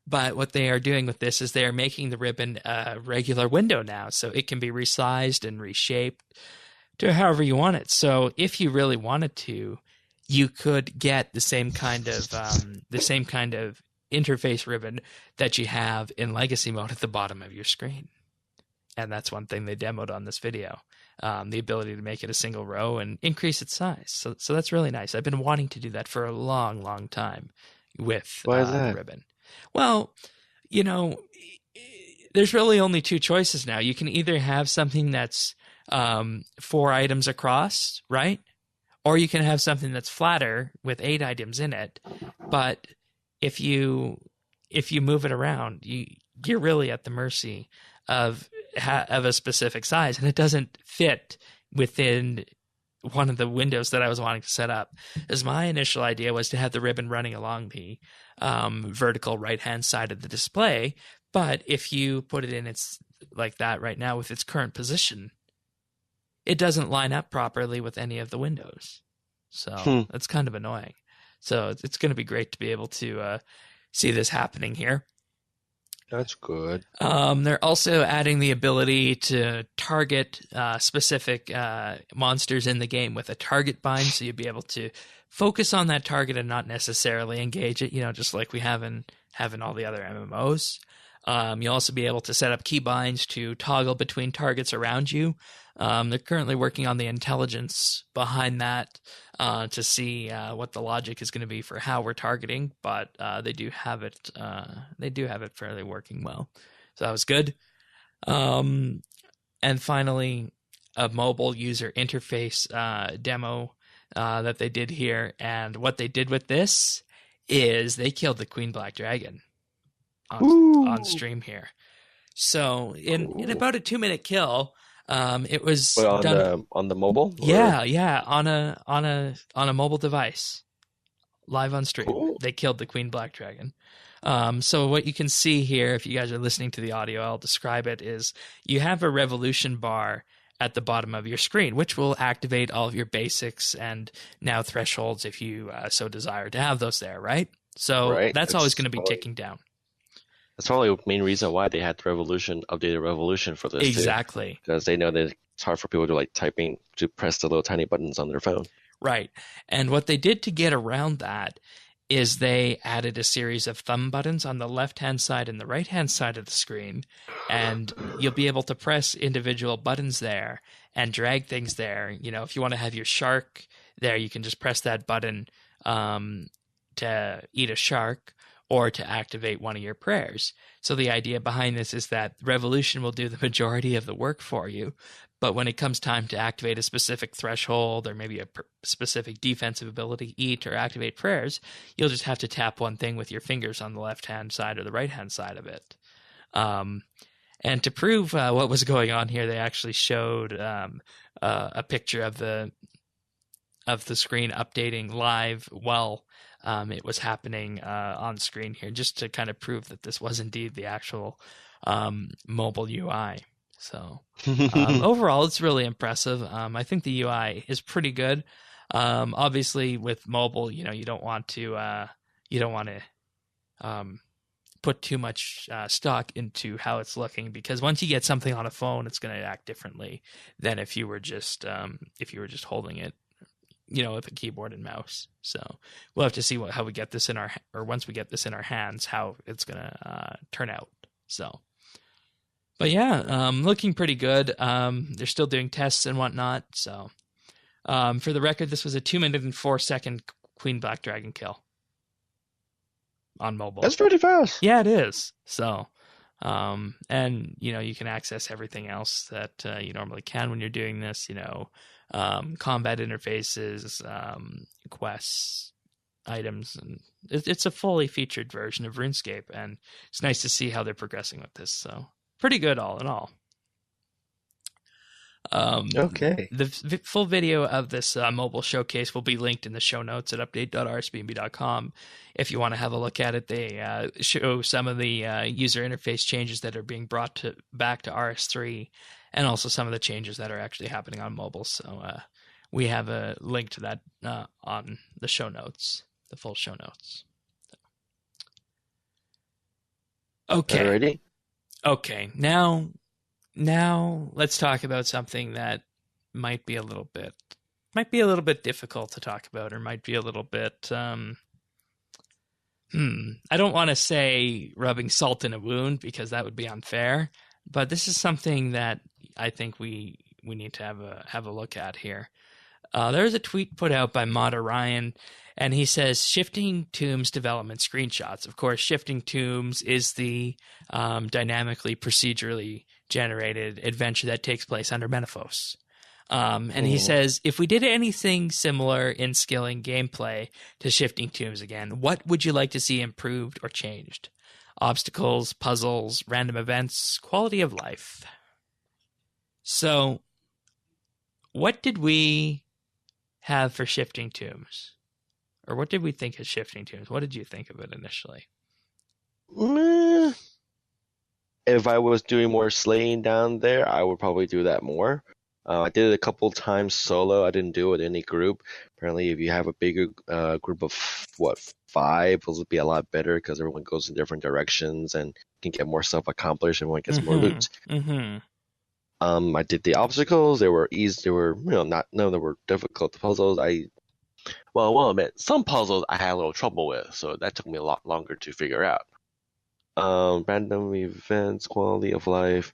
But what they are doing with this is they are making the ribbon a regular window now, so it can be resized and reshaped to however you want it. So if you really wanted to, you could get the same kind of interface ribbon that you have in Legacy mode at the bottom of your screen. And that's one thing they demoed on this video, the ability to make it a single row and increase its size. So that's really nice. I've been wanting to do that for a long, long time with Why is that? the ribbon. Well, there's really only two choices now. You can either have something that's 4 items across, right? Or you can have something that's flatter with 8 items in it. But if you move it around, you're really at the mercy of a specific size, and it doesn't fit within one of the windows that I was wanting to set up. As my initial idea was to have the ribbon running along the vertical right-hand side of the display, but if you put it in its like that right now with its current position, it doesn't line up properly with any of the windows. So that's kind of annoying. So it's going to be great to be able to see this happening here. That's good. They're also adding the ability to target specific monsters in the game with a target bind, so you'll be able to focus on that target and not necessarily engage it, just like we have in all the other MMOs. You'll also be able to set up keybinds to toggle between targets around you. They're currently working on the intelligence behind that to see what the logic is going to be for how we're targeting, but they do have it. They do have it fairly working well, so that was good. And finally, a mobile user interface demo that they did here, and what they did with this is they killed the Queen Black Dragon on stream here. So in about a 2-minute kill, It was But done. on the mobile or Yeah, on a mobile device, live on stream. cool. They killed the Queen Black Dragon. So what you can see here, if you guys are listening to the audio, I'll describe it, is you have a revolution bar at the bottom of your screen, which will activate all of your basics and now thresholds if you so desire to have those there, right? So Right? that's always going to be ticking down. That's probably the main reason why they had the Revolution, updated Revolution for this too, Exactly. because they know that it's hard for people to like typing to press the little tiny buttons on their phone. Right. And what they did to get around that is they added a series of thumb buttons on the left-hand side and the right-hand side of the screen, and you'll be able to press individual buttons there and drag things there. You know, if you want to have your shark there, you can just press that button to eat a shark or to activate one of your prayers. So the idea behind this is that Revolution will do the majority of the work for you, but when it comes time to activate a specific threshold or maybe a specific defensive ability, eat or activate prayers, you'll just have to tap one thing with your fingers on the left-hand side or the right-hand side of it. And to prove what was going on here, they actually showed a picture of the screen updating live while it was happening on screen here, just to kind of prove that this was indeed the actual mobile UI. So overall, it's really impressive. I think the UI is pretty good. Obviously, with mobile, you know, you don't want to put too much stock into how it's looking, because once you get something on a phone, it's going to act differently than if you were just holding it, you know, with a keyboard and mouse. So we'll have to see how we get this once we get this in our hands, how it's going to turn out. So. But yeah, looking pretty good. They're still doing tests and whatnot. So, for the record, this was a 2-minute and 4-second Queen Black Dragon kill on mobile. That's pretty fast. Yeah, it is. So, and you know, you can access everything else that you normally can when you're doing this. You know, combat interfaces, quests, items, and it's a fully featured version of RuneScape, and it's nice to see how they're progressing with this. So. Pretty good, all in all. Okay. The full video of this mobile showcase will be linked in the show notes at update.rsbnb.com. If you want to have a look at it, they show some of the user interface changes that are being brought back to RS3, and also some of the changes that are actually happening on mobile. So we have a link to that on the show notes, the full show notes. Okay. Alrighty. Okay, now let's talk about something that might be a little bit difficult to talk about, or might be a little bit I don't want to say rubbing salt in a wound, because that would be unfair, but this is something that I think we need to have a look at here. There's a tweet put out by Modder Ryan, and he says, Shifting Tombs development screenshots. Of course, Shifting Tombs is the dynamically, procedurally generated adventure that takes place under Menaphos. And he says, if we did anything similar in skilling gameplay to Shifting Tombs again, what would you like to see improved or changed? Obstacles, puzzles, random events, quality of life. So, what did we have for Shifting Tombs? Or what did we think of Shifting Tombs? What did you think of it initially? If I was doing more slaying down there, I would probably do that more. I did it a couple times solo. I didn't do it in any group. Apparently, if you have a bigger group of 5, it'll be a lot better, because everyone goes in different directions and can get more stuff accomplished. Everyone gets more loot. I did the obstacles. They were easy. They were, none of them were difficult. The puzzles, I'll admit, some puzzles I had a little trouble with, so that took me a lot longer to figure out. Random events, quality of life.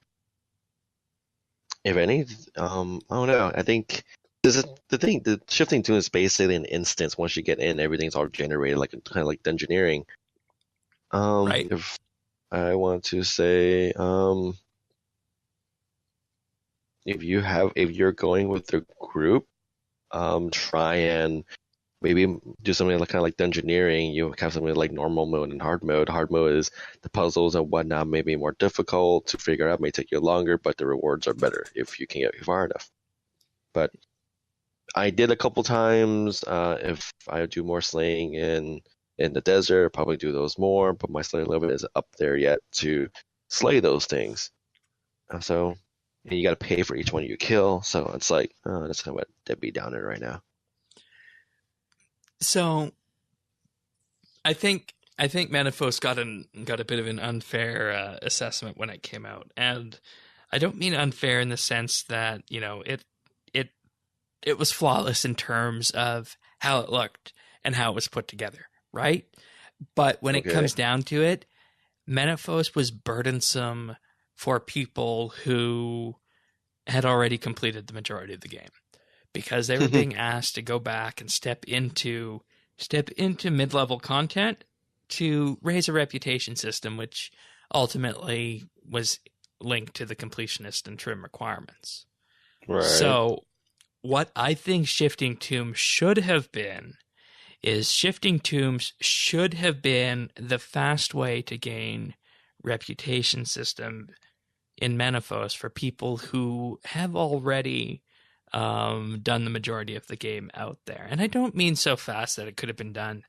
If any, I don't know. I think this is the thing. The Shifting Tombs is basically an instance. Once you get in, everything's all generated, like kind of like dungeoneering. Right. If I want to say, if you're going with the group, try and maybe do something like kind of like dungeoneering. You have something like normal mode and hard mode. Hard mode is the puzzles and whatnot may be more difficult to figure out, may take you longer, but the rewards are better if you can get far enough. But I did a couple times. If I do more slaying in the desert, I'll probably do those more, but my slay level isn't up there yet to slay those things. So and you got to pay for each one you kill. So it's like, that's kind of a Debbie Downer right now. So I think Manifest got a bit of an unfair assessment when it came out, and I don't mean unfair in the sense that it was flawless in terms of how it looked and how it was put together, right? But when it comes down to it, Manifest was burdensome for people who had already completed the majority of the game, because they were being asked to go back and step into mid-level content to raise a reputation system, which ultimately was linked to the completionist and trim requirements. Right. So what I think Shifting Tombs should have been is Shifting Tombs should have been the fast way to gain reputation system in Manifest for people who have already done the majority of the game out there. And I don't mean so fast that it could have been done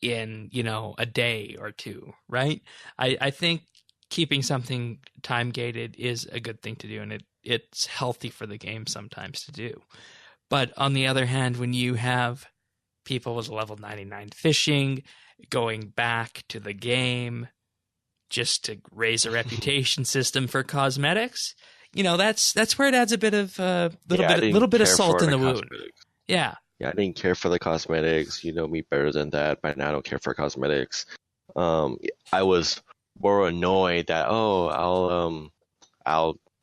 in, a day or two, right? I think keeping something time gated is a good thing to do, and it's healthy for the game sometimes to do. But on the other hand, when you have people with level 99 fishing going back to the game just to raise a reputation system for cosmetics, that's where it adds a bit of little bit of salt in the wound. Yeah. Yeah, I didn't care for the cosmetics. You know me better than that. By now, I don't care for cosmetics. I was more annoyed that I'll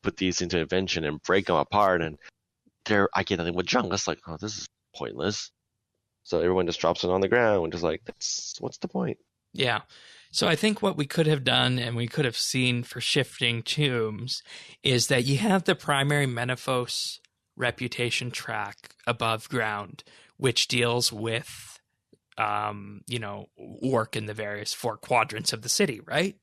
put these into invention and break them apart, and I get nothing with junk. That's like, this is pointless. So everyone just drops it on the ground and just like, what's the point? Yeah. So I think what we could have done and we could have seen for Shifting Tombs is that you have the primary Manifest reputation track above ground, which deals with, work in the various 4 quadrants of the city, right?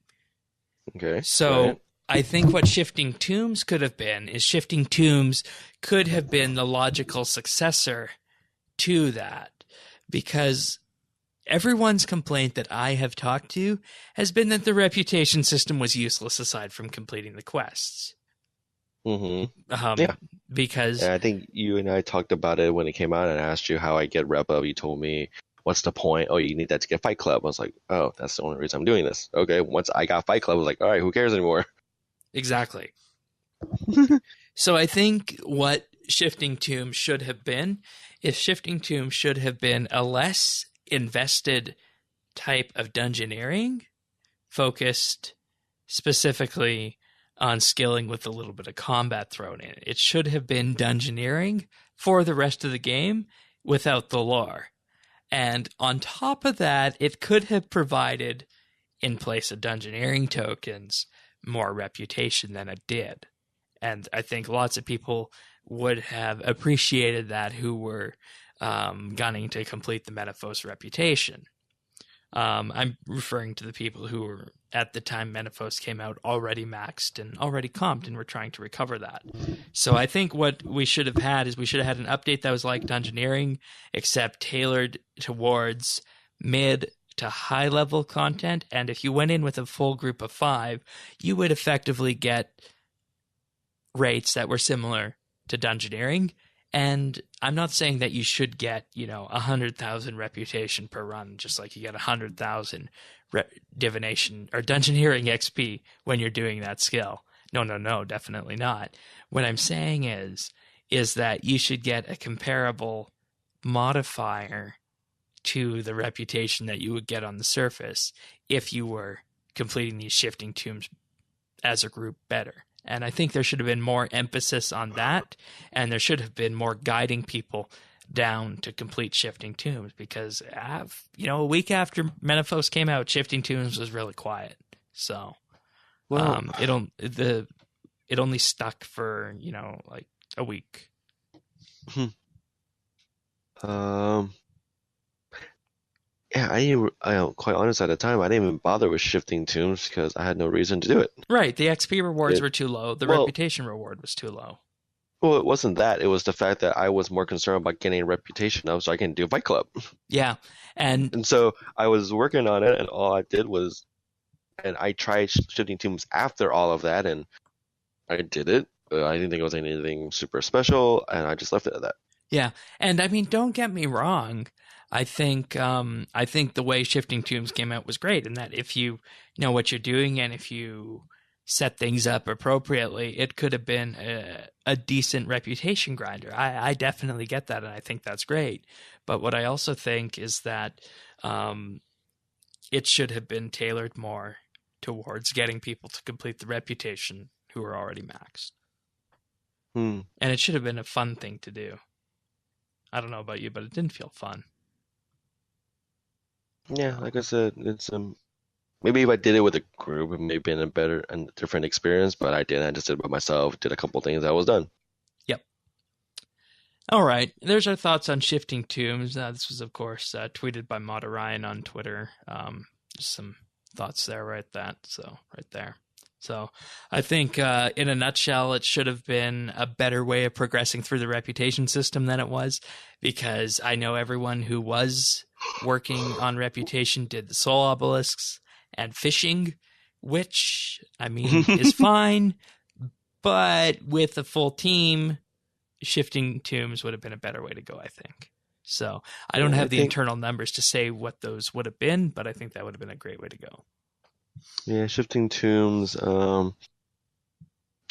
Okay. So right. I think what Shifting Tombs could have been is Shifting Tombs could have been the logical successor to that, because everyone's complaint that I have talked to has been that the reputation system was useless aside from completing the quests. Mm-hmm. Yeah. Because I think you and I talked about it when it came out, and I asked you how I get rep up. You told me, what's the point? Oh, you need that to get Fight Club. I was like, oh, that's the only reason I'm doing this. Okay, once I got Fight Club, I was like, all right, who cares anymore? Exactly. So I think what Shifting Tombs should have been is Shifting Tombs should have been a less invested type of dungeoneering, focused specifically on skilling with a little bit of combat thrown in. It should have been dungeoneering for the rest of the game without the lore. And on top of that, it could have provided, in place of dungeoneering tokens, more reputation than it did. And I think lots of people would have appreciated that who were gunning to complete the Manifest reputation. I'm referring to the people who were, at the time Manifest came out, already maxed and already comped and were trying to recover that. So I think what we should have had is we should have had an update that was like dungeoneering, except tailored towards mid to high level content. And if you went in with a full group of 5, you would effectively get rates that were similar to dungeoneering. And I'm not saying that you should get, 100,000 reputation per run, just like you get 100,000 divination or dungeoneering XP when you're doing that skill. No, definitely not. What I'm saying is that you should get a comparable modifier to the reputation that you would get on the surface if you were completing these Shifting Tombs as a group better. And I think there should have been more emphasis on that, and there should have been more guiding people down to complete Shifting Tombs, because a week after Manifest came out, Shifting Tombs was really quiet. So it only stuck for like a week. Yeah, quite honest at the time, I didn't even bother with shifting tombs because I had no reason to do it. Right, the XP rewards It were too low. The well, reputation reward was too low. well, it wasn't that. It was the fact that I was more concerned about getting a reputation up so I can do Fight Club. Yeah, and And so I was working on it, and all I did was, and I tried shifting tombs after all of that, and I did it. I didn't think it was anything super special, and I just left it at that. yeah, and I mean, don't get me wrong. I think the way Shifting Tombs came out was great, in that if you know what you're doing and if you set things up appropriately, it could have been a decent reputation grinder. I definitely get that, and I think that's great. But what I also think is that it should have been tailored more towards getting people to complete the reputation who are already maxed. Hmm. And it should have been a fun thing to do. I don't know about you, but it didn't feel fun. Yeah, like I said, it's maybe if I did it with a group, it may have been a better and different experience, but I didn't. I just did it by myself, did a couple things, I was done. Yep. All right. There's our thoughts on Shifting Tombs. This was, of course, tweeted by Mod Orion on Twitter. Just some thoughts there, right there. So I think in a nutshell, it should have been a better way of progressing through the reputation system than it was, because I know everyone who was working on reputation did the soul obelisks and fishing, which, I mean, is fine, but with a full team, Shifting Tombs would have been a better way to go, I think. So I don't have the internal numbers to say what those would have been, but I think that would have been a great way to go. Yeah, Shifting Tombs,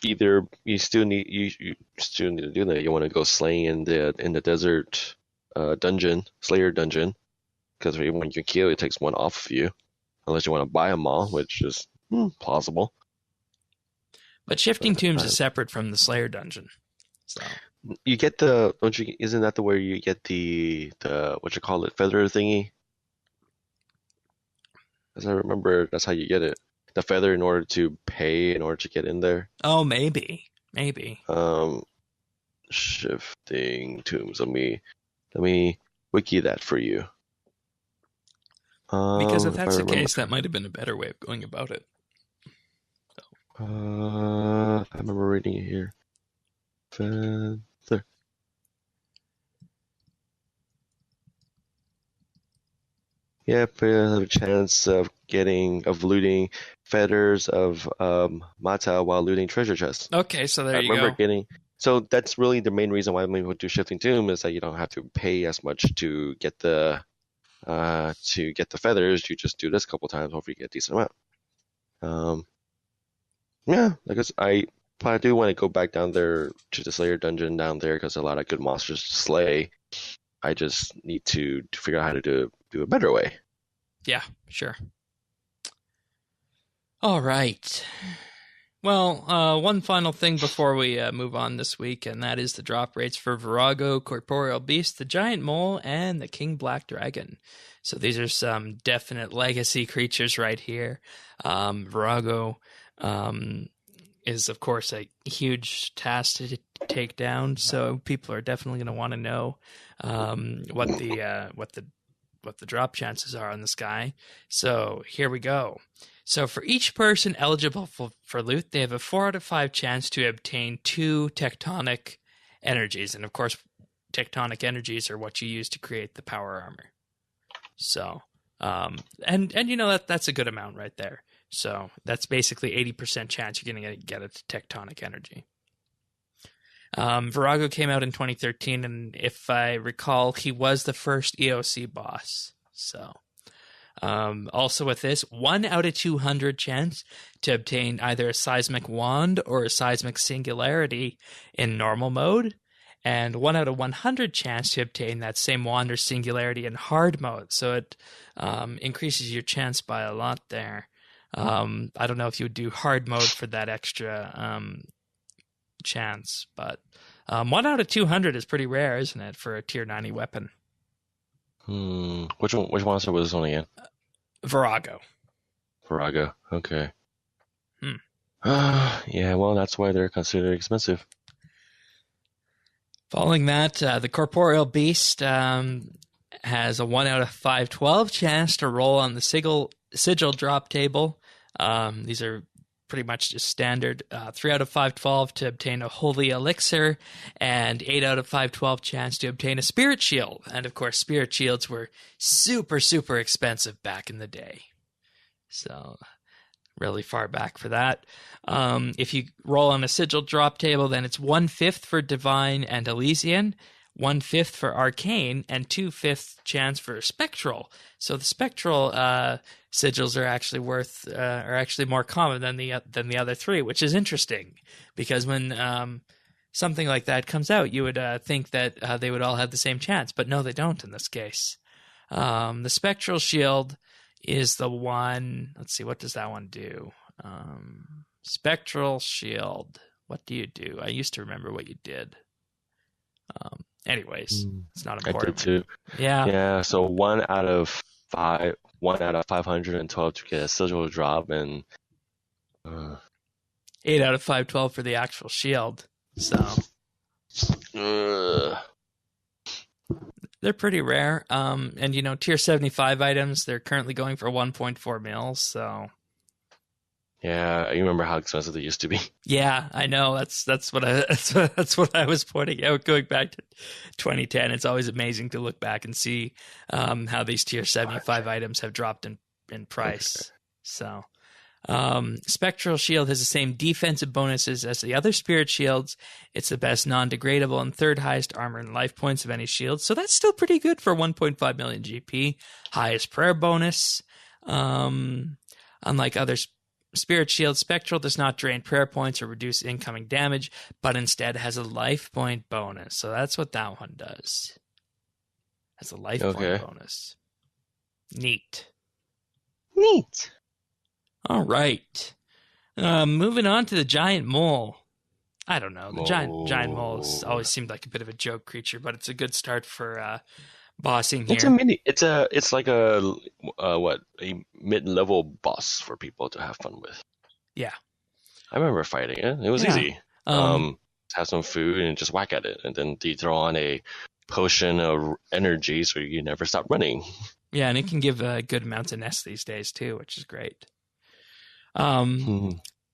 either you still need to do that. You want to go slaying in the desert dungeon, Slayer dungeon, because when you kill, it takes one off of you, unless you want to buy them all, which is plausible. But Shifting Tombs is separate from the Slayer dungeon. So you get isn't that the where you get the what you call it, feather thingy? As I remember, that's how you get it. The feather in order to pay in order to get in there. Oh, maybe. Shifting Tombs. Let me wiki that for you. Because if that's the case, that might have been a better way of going about it. I remember reading it here. Feather. Yeah, players have a chance of looting feathers of Mata while looting treasure chests. Okay, so there you go. I remember so that's really the main reason why people do Shifting Tomb, is that you don't have to pay as much to get the feathers. You just do this a couple times, hopefully you get a decent amount. Yeah, I guess I do want to go back down there to the Slayer dungeon down there, because a lot of good monsters to slay. I just need to figure out how to do a better way. Yeah, sure. All right. Well, one final thing before we move on this week, and that is the drop rates for Virago, Corporeal Beast, the Giant Mole, and the King Black Dragon. So these are some definite legacy creatures right here. Virago is, of course, a huge task to take down, so people are definitely going to want to know what the drop chances are on this guy. So here we go. So for each person eligible for loot, they have a 4 out of 5 chance to obtain 2 tectonic energies, and of course, tectonic energies are what you use to create the power armor. So, and you know that's a good amount right there. So that's basically 80% chance you're going to get a tectonic energy. Virago came out in 2013, and if I recall, he was the first EOC boss. So, also with this, 1 out of 200 chance to obtain either a seismic wand or a seismic singularity in normal mode, and 1 out of 100 chance to obtain that same wand or singularity in hard mode. So it increases your chance by a lot there. I don't know if you would do hard mode for that extra chance, but 1 out of 200 is pretty rare, isn't it, for a tier 90 weapon? Which monster was this one again? Virago. Okay. Yeah, well, that's why they're considered expensive. Following that, the Corporeal Beast has a 1 out of 512 chance to roll on the sigil drop table. These are pretty much just standard. 3 out of 512 to obtain a holy elixir, and 8 out of 512 chance to obtain a spirit shield. And of course, spirit shields were super, super expensive back in the day. So really far back for that. If you roll on a sigil drop table, then it's 1/5 for divine and Elysian, 1/5 for arcane, and 2/5 chance for spectral. So the spectral sigils are actually more common than the other three, which is interesting, because when something like that comes out, you would think that they would all have the same chance, but no, they don't in this case. The spectral shield is the one. Let's see, what does that one do? Spectral shield. What do you do? I used to remember what you did. Anyways, it's not important. I did too. Yeah. Yeah. So 1 out of 512 to get a sigil drop, and 8 out of 512 for the actual shield. So they're pretty rare. And tier 75 items, they're currently going for 1.4 mils. So yeah, you remember how expensive they used to be. Yeah, I know. That's what I was pointing out. Going back to 2010, it's always amazing to look back and see how these tier 75 items have dropped in price. So, Spectral Shield has the same defensive bonuses as the other Spirit Shields. It's the best non-degradable and third highest armor and life points of any shield. So that's still pretty good for 1.5 million GP. Highest prayer bonus. Unlike other Spirit Shield, Spectral does not drain prayer points or reduce incoming damage, but instead has a life point bonus. So that's what that one does. Has a life point bonus. Neat. All right. Moving on to the giant mole. I don't know. The giant mole has always seemed like a bit of a joke creature, but it's a good start for bossing here. It's like a mid-level boss for people to have fun with. Yeah. I remember fighting it. It was easy. Have some food and just whack at it, and then you throw on a potion of energy so you never stop running. Yeah, and it can give good amounts of nests these days too, which is great.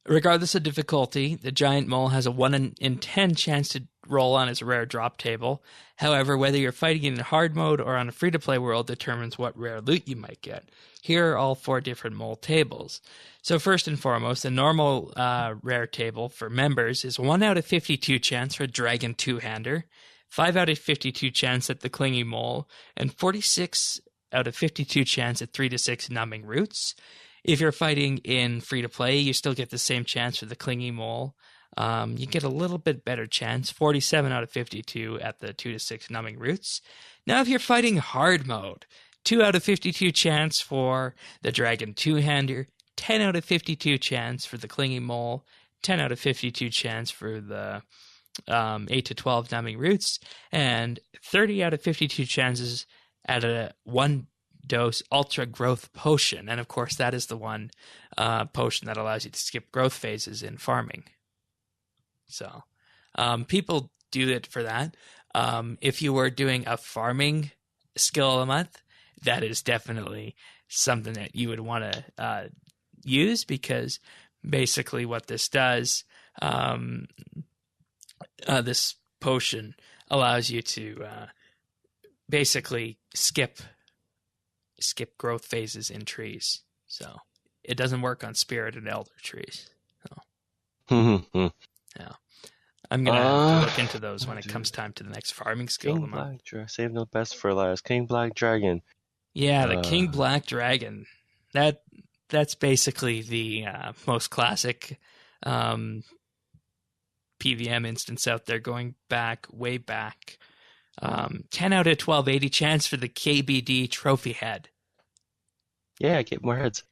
Regardless of difficulty, the giant mole has a 1 in 10 chance to roll on its rare drop table. However, whether you're fighting in hard mode or on a free-to-play world determines what rare loot you might get. Here are all 4 different mole tables. So first and foremost, the normal rare table for members is 1 out of 52 chance for Dragon Two-Hander, 5 out of 52 chance at the Clingy Mole, and 46 out of 52 chance at 3 to 6 Numbing Roots. If you're fighting in free-to-play, you still get the same chance for the Clingy Mole. You get a little bit better chance, 47 out of 52 at the 2 to 6 Numbing Roots. Now if you're fighting hard mode, 2 out of 52 chance for the Dragon Two-Hander, 10 out of 52 chance for the Clingy Mole, 10 out of 52 chance for the 8 to 12 Numbing Roots, and 30 out of 52 chances at a 1-dose Ultra Growth Potion. And of course, that is the one potion that allows you to skip growth phases in farming. So people do it for that. If you were doing a farming skill a month, that is definitely something that you would want to use, because basically what this does, this potion allows you to basically skip growth phases in trees. So it doesn't work on spirit and elder trees. So. Yeah. I'm going to have to look into those when it comes time to the next farming skill. King Black save the best for last. King Black Dragon. Yeah, the King Black Dragon. That's basically the most classic PVM instance out there, going way back. 10 out of 1280 chance for the KBD Trophy Head. Yeah, get more heads.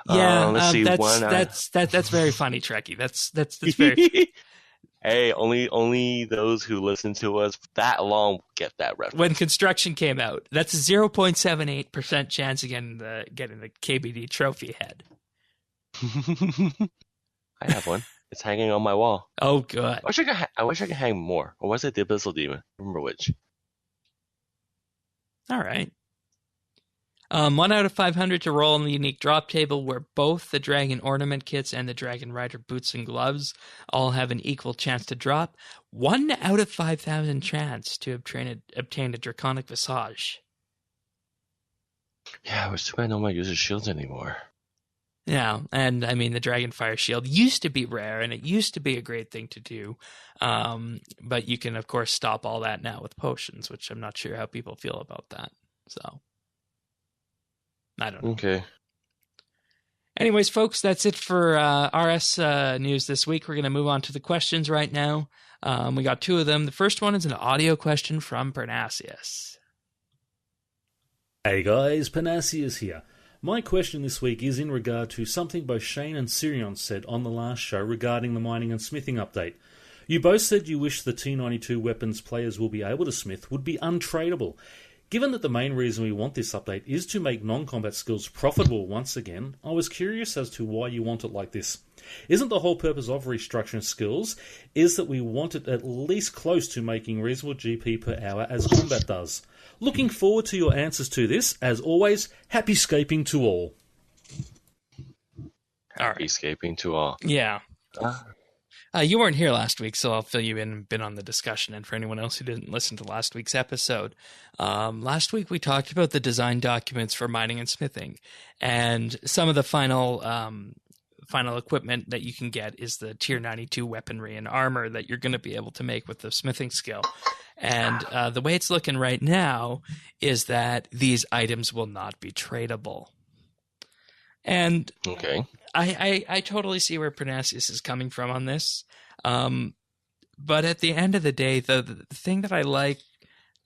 Yeah, let's see. That's very funny, Trekkie. That's very. Hey, only those who listen to us that long get that reference. When Construction came out, that's a 0.78% chance of getting the KBD Trophy Head. I have one. It's hanging on my wall. Oh, good. I wish I could hang more. Or was it the Abyssal Demon? I remember which. All right. 1 out of 500 to roll in the unique drop table where both the dragon ornament kits and the dragon rider boots and gloves all have an equal chance to drop. 1 out of 5,000 chance to obtain a draconic visage. Yeah, I wish too bad no one uses shields anymore. Yeah, and I mean, the Dragonfire Shield used to be rare, and it used to be a great thing to do. But you can, of course, stop all that now with potions, which I'm not sure how people feel about that. So, I don't know. Okay. Anyways, folks, that's it for RS news this week. We're going to move on to the questions right now. We got 2 of them. The first one is an audio question from Parnassius. Hey guys, Parnassius here. My question this week is in regard to something both Shane and Sirion said on the last show regarding the mining and smithing update. You both said you wish the T92 weapons players will be able to smith would be untradeable. Given that the main reason we want this update is to make non-combat skills profitable once again, I was curious as to why you want it like this. Isn't the whole purpose of restructuring skills is that we want it at least close to making reasonable GP per hour as combat does? Looking forward to your answers to this. As always, happy scaping to all. Happy scaping to all. Yeah. You weren't here last week, so I'll fill you in a bit on the discussion. And for anyone else who didn't listen to last week's episode, last week we talked about the design documents for mining and smithing. And some of the final equipment that you can get is the Tier 92 weaponry and armor that you're going to be able to make with the smithing skill. And the way it's looking right now is that these items will not be tradable. And okay. I totally see where Parnassius is coming from on this. But at the end of the day, the thing that I like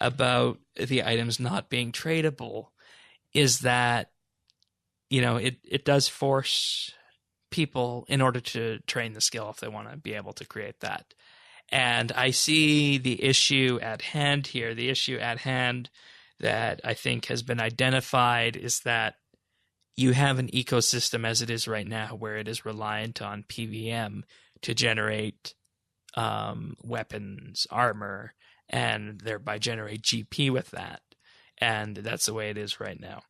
about the items not being tradable is that, you know, it does force people in order to train the skill if they want to be able to create that. And I see the issue at hand here. The issue at hand that I think has been identified is that you have an ecosystem as it is right now where it is reliant on PVM to generate weapons, armor, and thereby generate GP with that. And that's the way it is right now.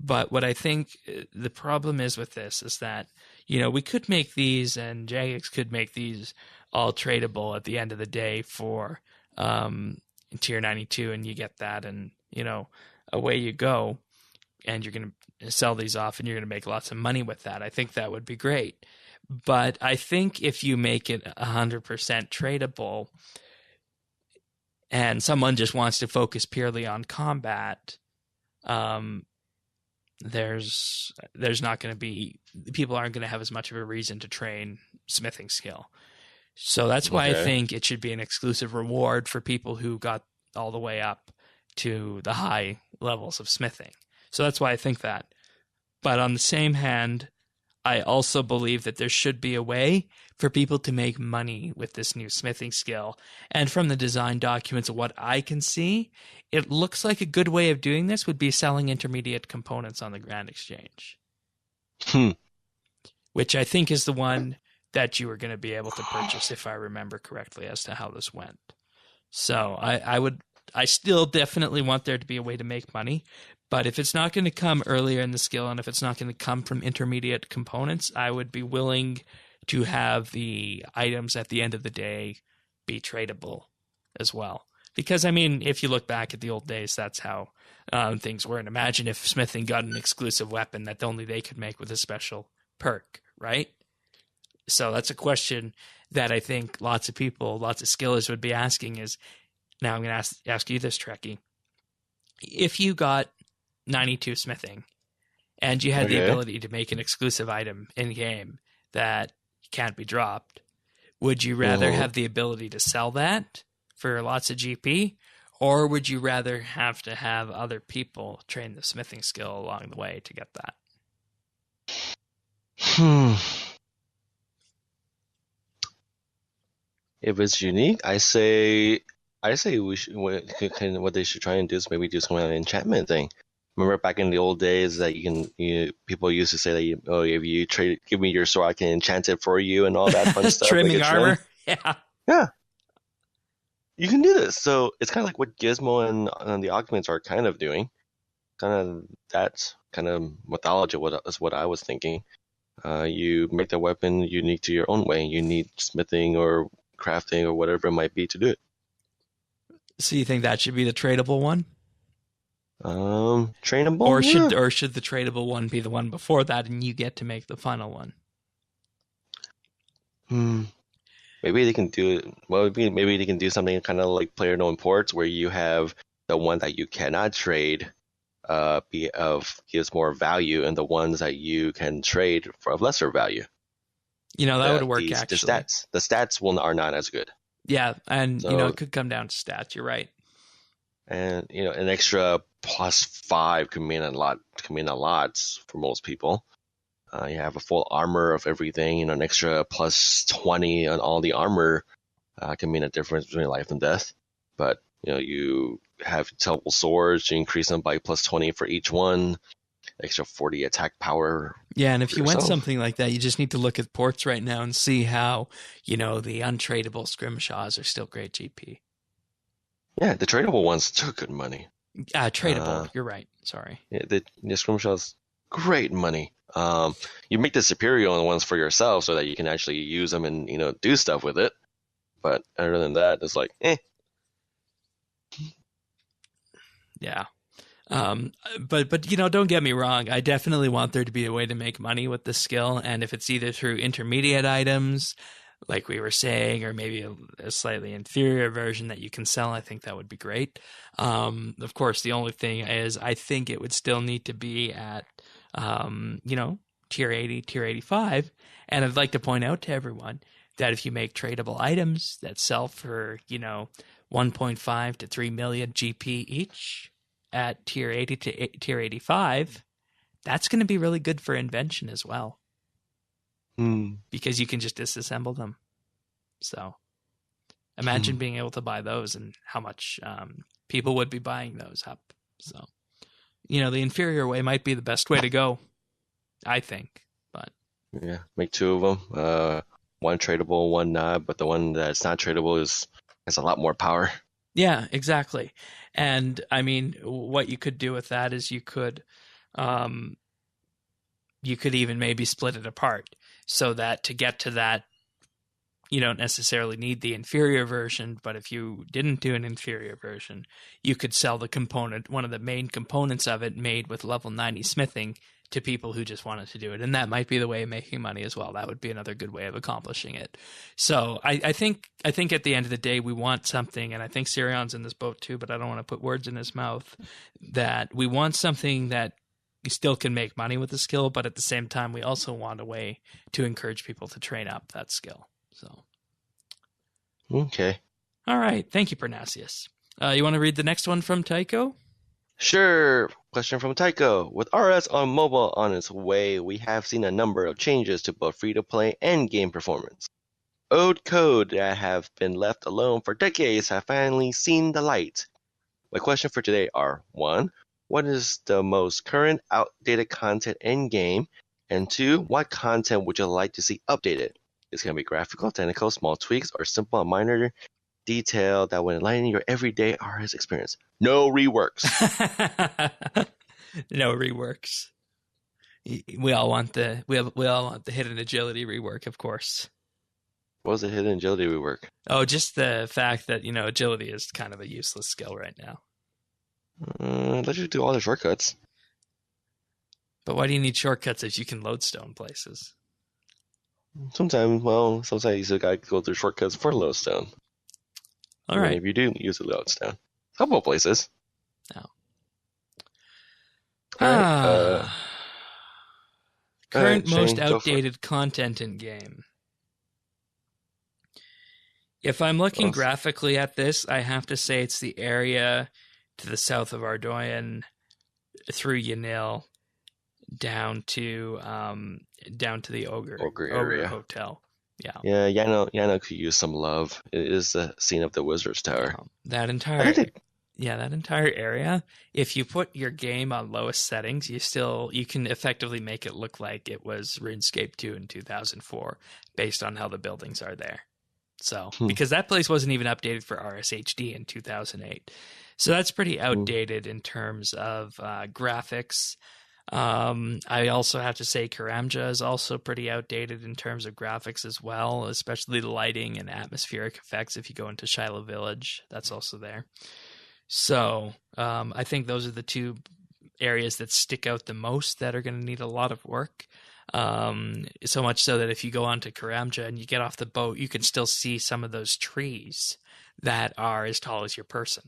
But what I think the problem is with this is that, you know, we could make these and Jagex could make these all tradable at the end of the day for Tier 92, and you get that, and, you know, away you go, and you're going to sell these off, and you're going to make lots of money with that. I think that would be great. But I think if you make it 100% tradable, and someone just wants to focus purely on combat, there's not going to be, people aren't going to have as much of a reason to train smithing skill. So that's why I think it should be an exclusive reward for people who got all the way up to the high levels of smithing. So that's why I think that. But on the same hand, I also believe that there should be a way for people to make money with this new smithing skill. And from the design documents of what I can see, it looks like a good way of doing this would be selling intermediate components on the Grand Exchange. Which I think is the one that you were going to be able to purchase, if I remember correctly, as to how this went. So I still definitely want there to be a way to make money, but if it's not going to come earlier in the skill, and if it's not going to come from intermediate components, I would be willing to have the items at the end of the day be tradable as well. Because, I mean, if you look back at the old days, that's how things were. And imagine if smithing got an exclusive weapon that only they could make with a special perk, right? So that's a question that I think lots of people, lots of skillers would be asking is, now I'm going to ask you this, Trekkie. If you got 92 smithing and you had the ability to make an exclusive item in-game that can't be dropped, would you rather have the ability to sell that for lots of GP, or would you rather have to have other people train the smithing skill along the way to get that? If it's unique, I say we should, what they should try and do is maybe do some kind of enchantment thing. Remember back in the old days that people used to say that if you give me your sword, I can enchant it for you and all that fun stuff. Trimming armor, yeah. You can do this. So it's kind of like what Gizmo and the Augments are kind of doing. that kind of mythology is what I was thinking. You make the weapon unique to your own way. You need smithing or crafting or whatever it might be to do it. So you think that should be the tradable one? Trainable, Or yeah. should the tradable one be the one before that and you get to make the final one? Maybe they can do it. Well, maybe they can do something kind of like player known ports, where you have the one that you cannot trade, gives more value, and the ones that you can trade for of lesser value. That would work actually. The stats are not as good. Yeah, and so, it could come down to stats. You're right. And an extra +5 can mean a lot. For most people. You have a full armor of everything. An extra +20 on all the armor can mean a difference between life and death. But you have multiple swords. You increase them by +20 for each one. Extra 40 attack power. Yeah, and if you went something like that, you just need to look at ports right now and see how the untradeable scrimshaws are still great GP. Yeah, the tradable ones still good money. Tradable. You're right. Sorry. Yeah, the scrimshaws, great money. You make the superior ones for yourself so that you can actually use them and do stuff with it. But other than that, it's like Yeah. But don't get me wrong. I definitely want there to be a way to make money with this skill, and if it's either through intermediate items, like we were saying, or maybe a slightly inferior version that you can sell, I think that would be great. Of course, the only thing is I think it would still need to be at, tier 80, tier 85. And I'd like to point out to everyone that if you make tradable items that sell for, 1.5 to 3 million GP each at tier 80 to tier 85, that's going to be really good for invention as well. Because you can just disassemble them. So imagine being able to buy those and how much people would be buying those up. So, the inferior way might be the best way to go, I think. But yeah, make two of them. One tradable, one not. But the one that's not tradable has a lot more power. Yeah, exactly. And I mean, what you could do with that is you could even maybe split it apart. So that to get to that, you don't necessarily need the inferior version, but if you didn't do an inferior version, you could sell the component, one of the main components of it made with level 90 smithing, to people who just wanted to do it. And that might be the way of making money as well. That would be another good way of accomplishing it. So I think at the end of the day, we want something, and I think Sirion's in this boat too, but I don't want to put words in his mouth, that we want something that you still can make money with the skill, but at the same time, we also want a way to encourage people to train up that skill. So, okay. All right. Thank you, Pernasius. You want to read the next one from Tycho? Sure. Question from Tycho. With RS on mobile on its way, we have seen a number of changes to both free-to-play and game performance. Old code that have been left alone for decades have finally seen the light. My question for today are: 1. What is the most current outdated content in game? And 2, what content would you like to see updated? It's going to be graphical, technical, small tweaks, or simple and minor detail that would enlighten your everyday RS experience. No reworks. No reworks. We all want the hidden agility rework, of course. What was the hidden agility rework? Oh, just the fact that agility is kind of a useless skill right now. Let you do all the shortcuts. But why do you need shortcuts if you can lodestone places? Sometimes you still gotta go through shortcuts for lodestone. All right. If you do use a lodestone, a couple of places. No. Right. Current Shane, most outdated content in game. If I'm looking graphically at this, I have to say it's the area to the south of Ardoyan, through Yanil, down to the Ogre area. Hotel. Yeah. Yeah, Yano could use some love. It is the scene of the Wizard's Tower. That entire area, if you put your game on lowest settings, you can effectively make it look like it was RuneScape 2 in 2004 based on how the buildings are there. So, because that place wasn't even updated for RSHD in 2008. So that's pretty outdated in terms of graphics. I also have to say Karamja is also pretty outdated in terms of graphics as well, especially the lighting and atmospheric effects. If you go into Shiloh Village, that's also there. So I think those are the two areas that stick out the most that are going to need a lot of work. So much so that if you go onto Karamja and you get off the boat, you can still see some of those trees that are as tall as your person.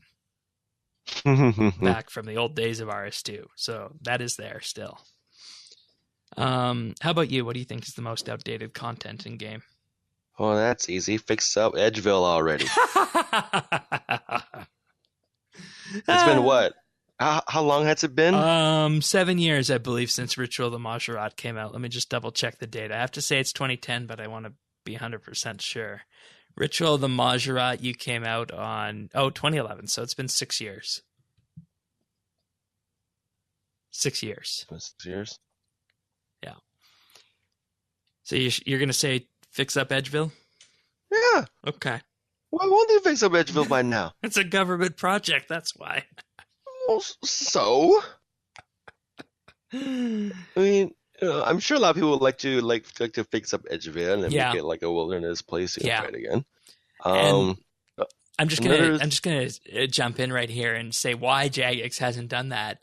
Back from the old days of RS2. So that is there still. How about you? What do you think is the most outdated content in game? Oh, that's easy. Fix up Edgeville already. It's been what? How long has it been? 7 years, I believe, since Ritual of the Majorat came out. Let me just double check the date. I have to say it's 2010, but I want to be 100% sure. Ritual of the Majorat, you came out on 2011, so it's been 6 years. 6 years. 6 years. Yeah. So you're gonna say fix up Edgeville? Yeah. Okay. Why won't they fix up Edgeville by now? It's a government project. That's why. Well, so. I mean, I'm sure a lot of people would like to fix up Edgeville and make it like a wilderness place to fight again. I'm just gonna jump in right here and say why Jagex hasn't done that.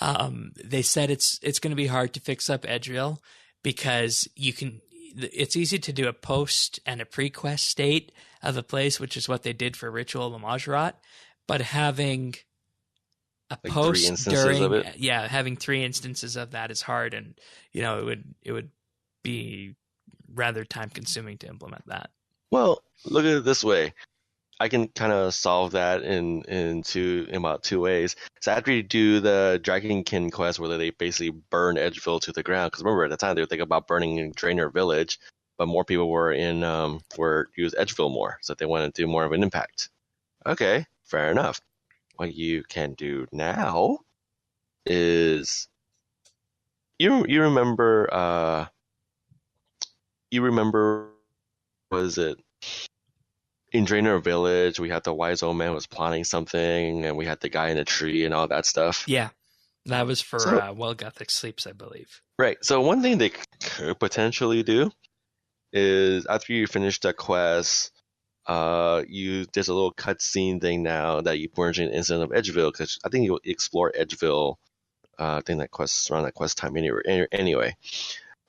They said it's going to be hard to fix up Edgeville because it's easy to do a post and a pre-quest state of a place, which is what they did for Ritual of the Majorat, but having a post during having 3 instances of that is hard, and it would be rather time consuming to implement that. Well, look at it this way. I can kind of solve that in about 2 ways. So after you do the Dragonkin quest, where they basically burn Edgeville to the ground, because remember at the time they were thinking about burning Draenor Village, but more people were use Edgeville more, so they wanted to do more of an impact. Okay, fair enough. What you can do now is you remember was it? In Draenor Village, we had the wise old man was plotting something, and we had the guy in a tree and all that stuff. Yeah, that was for Welgothic Sleeps, I believe. Right. So one thing they could potentially do is after you finish the quest, there's a little cutscene thing now that you merge in Incident of Edgeville, because I think you'll explore Edgeville. I think that quest around that quest time anyway.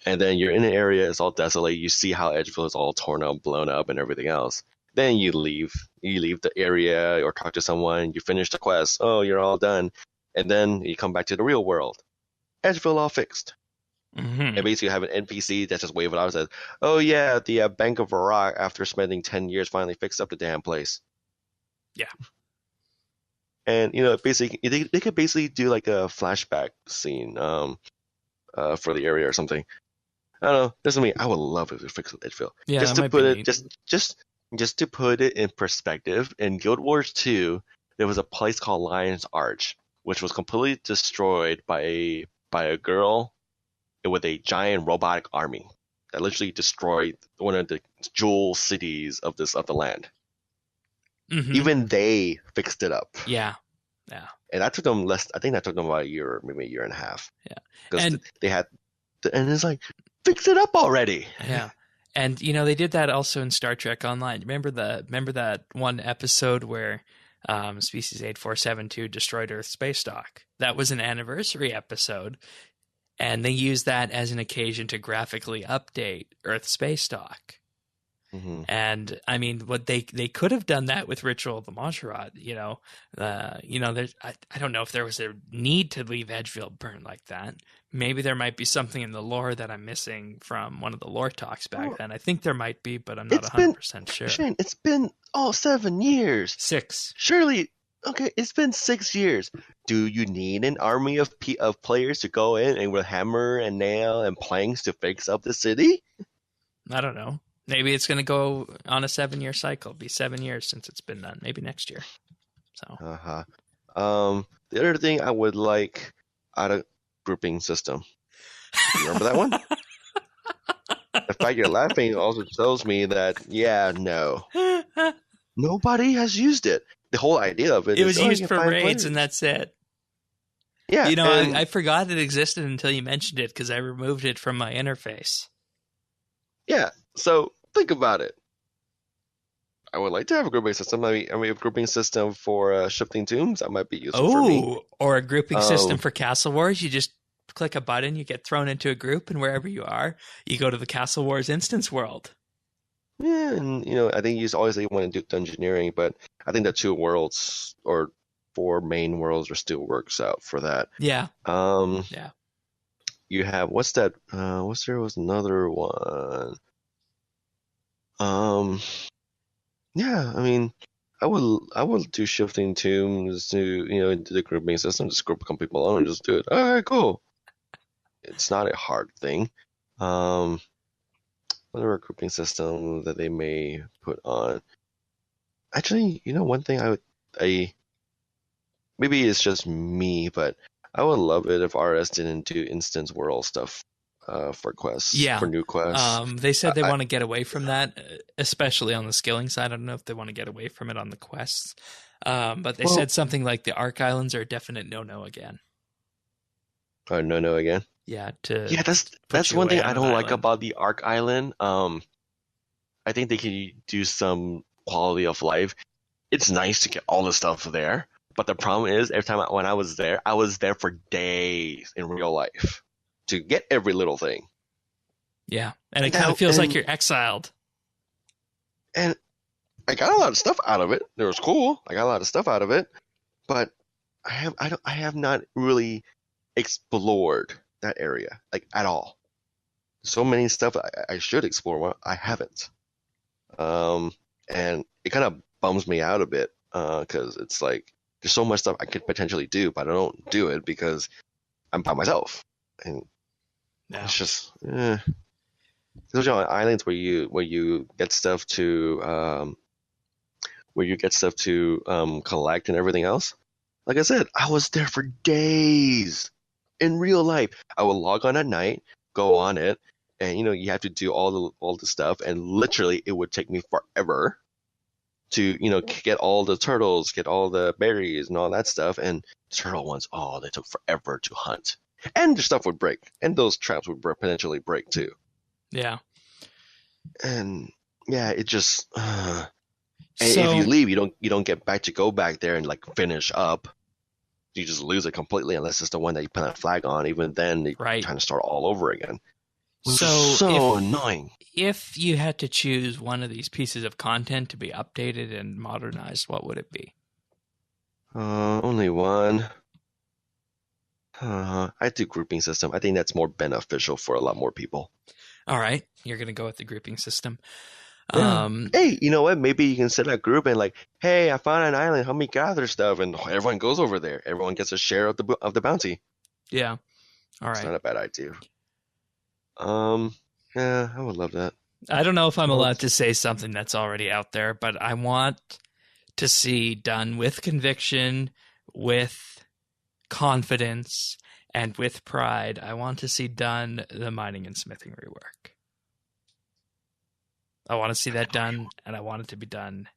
And then you're in an area, it's all desolate. You see how Edgeville is all torn up, blown up, and everything else. Then you leave the area or talk to someone, you finish the quest, you're all done. And then you come back to the real world. Edgeville all fixed. Mm-hmm. And basically you have an NPC that just wave it out and says, oh yeah, the Bank of Varrock, after spending 10 years, finally fixed up the damn place. Yeah. And, basically, they could basically do like a flashback scene for the area or something. I don't know. Doesn't mean I would love it to fix Edgeville. Yeah, just to put it, just to put it in perspective, in Guild Wars 2, there was a place called Lion's Arch, which was completely destroyed by a girl with a giant robotic army that literally destroyed one of the jewel cities of the land. Mm-hmm. Even they fixed it up. Yeah. And that took them I think that took them about a year, maybe a year and a half. Yeah. Because and it's like, fix it up already. Yeah. And they did that also in Star Trek Online. Remember that one episode where Species 8472 destroyed Earth's space dock? That was an anniversary episode, and they used that as an occasion to graphically update Earth's space dock. Mm-hmm. And I mean, what they could have done that with Ritual of the Majorat. There's I don't know if there was a need to leave Edgeville burned like that. Maybe there might be something in the lore that I'm missing from one of the lore talks back then. I think there might be, but I'm not 100% sure. Shane, it's been 7 years. 6. Surely, okay, it's been 6 years. Do you need an army of players to go in and with hammer and nail and planks to fix up the city? I don't know. Maybe it's going to go on a 7-year cycle. It'll be 7 years since it's been done. Maybe next year. So. The other thing I would like out of grouping system. You remember that one? The fact you're laughing also tells me that, no. Nobody has used it. The whole idea of it It is, was you used can for find raids, players. and that's it. Yeah, I forgot it existed until you mentioned it because I removed it from my interface. yeah. So think about it. I would like to have a grouping system. I mean, a grouping system for shifting tombs. That might be useful for me. Or a grouping system for Castle Wars. You just click a button, you get thrown into a group, and wherever you are, you go to the Castle Wars instance world. Yeah, and I think you always want to do dungeoneering, but I think the 2 worlds or 4 main worlds still works out for that. Yeah. Yeah. You have what's that? There was another one. Yeah, I mean, I would do shifting tombs to into the grouping system, just group some people on and just do it. All right, cool. It's not a hard thing. Whatever grouping system that they may put on. Actually, one thing I maybe it's just me, but I would love it if RS didn't do instance world stuff for quests, for new quests. They said they want to get away from that, especially on the skilling side. I don't know if they want to get away from it on the quests. But they said something like the Ark Islands are a definite no-no again. Oh, no again? Yeah, that's one thing I don't like about the Ark Island. I think they can do some quality of life. It's nice to get all the stuff there, but the problem is every time when I was there for days in real life to get every little thing. Yeah, and it kind of feels like you're exiled. And I got a lot of stuff out of it. It was cool. I got a lot of stuff out of it, but I have not really explored that area at all. So many stuff I should explore, I haven't. And it kind of bums me out a bit because it's like there's so much stuff I could potentially do, but I don't do it because I'm by myself, and it's just those are islands where you get stuff to collect and everything else. Like I said, I was there for days in real life. I would log on at night, go on it, and you have to do all the stuff, and literally it would take me forever to get all the turtles, get all the berries and all that stuff. And turtle ones, they took forever to hunt, and the stuff would break, and those traps would potentially break too. Yeah. And yeah, it just and if you leave, you don't get back to go back there and finish up. You just lose it completely unless it's the one that you put a flag on. Even then, they trying to start all over again. So annoying. If you had to choose one of these pieces of content to be updated and modernized, what would it be? Only one. I do grouping system. I think that's more beneficial for a lot more people. All right, you're gonna go with the grouping system. Yeah. Hey, you know what? Maybe you can set a group and hey, I found an island. Help me gather stuff, and everyone goes over there. Everyone gets a share of the bounty. Yeah. All right. It's not a bad idea. Yeah, I would love that. I don't know if I'm allowed to say something that's already out there, but I want to see done with conviction, with confidence, and with pride. I want to see done the mining and smithing rework. I want to see that done, and I want it to be done.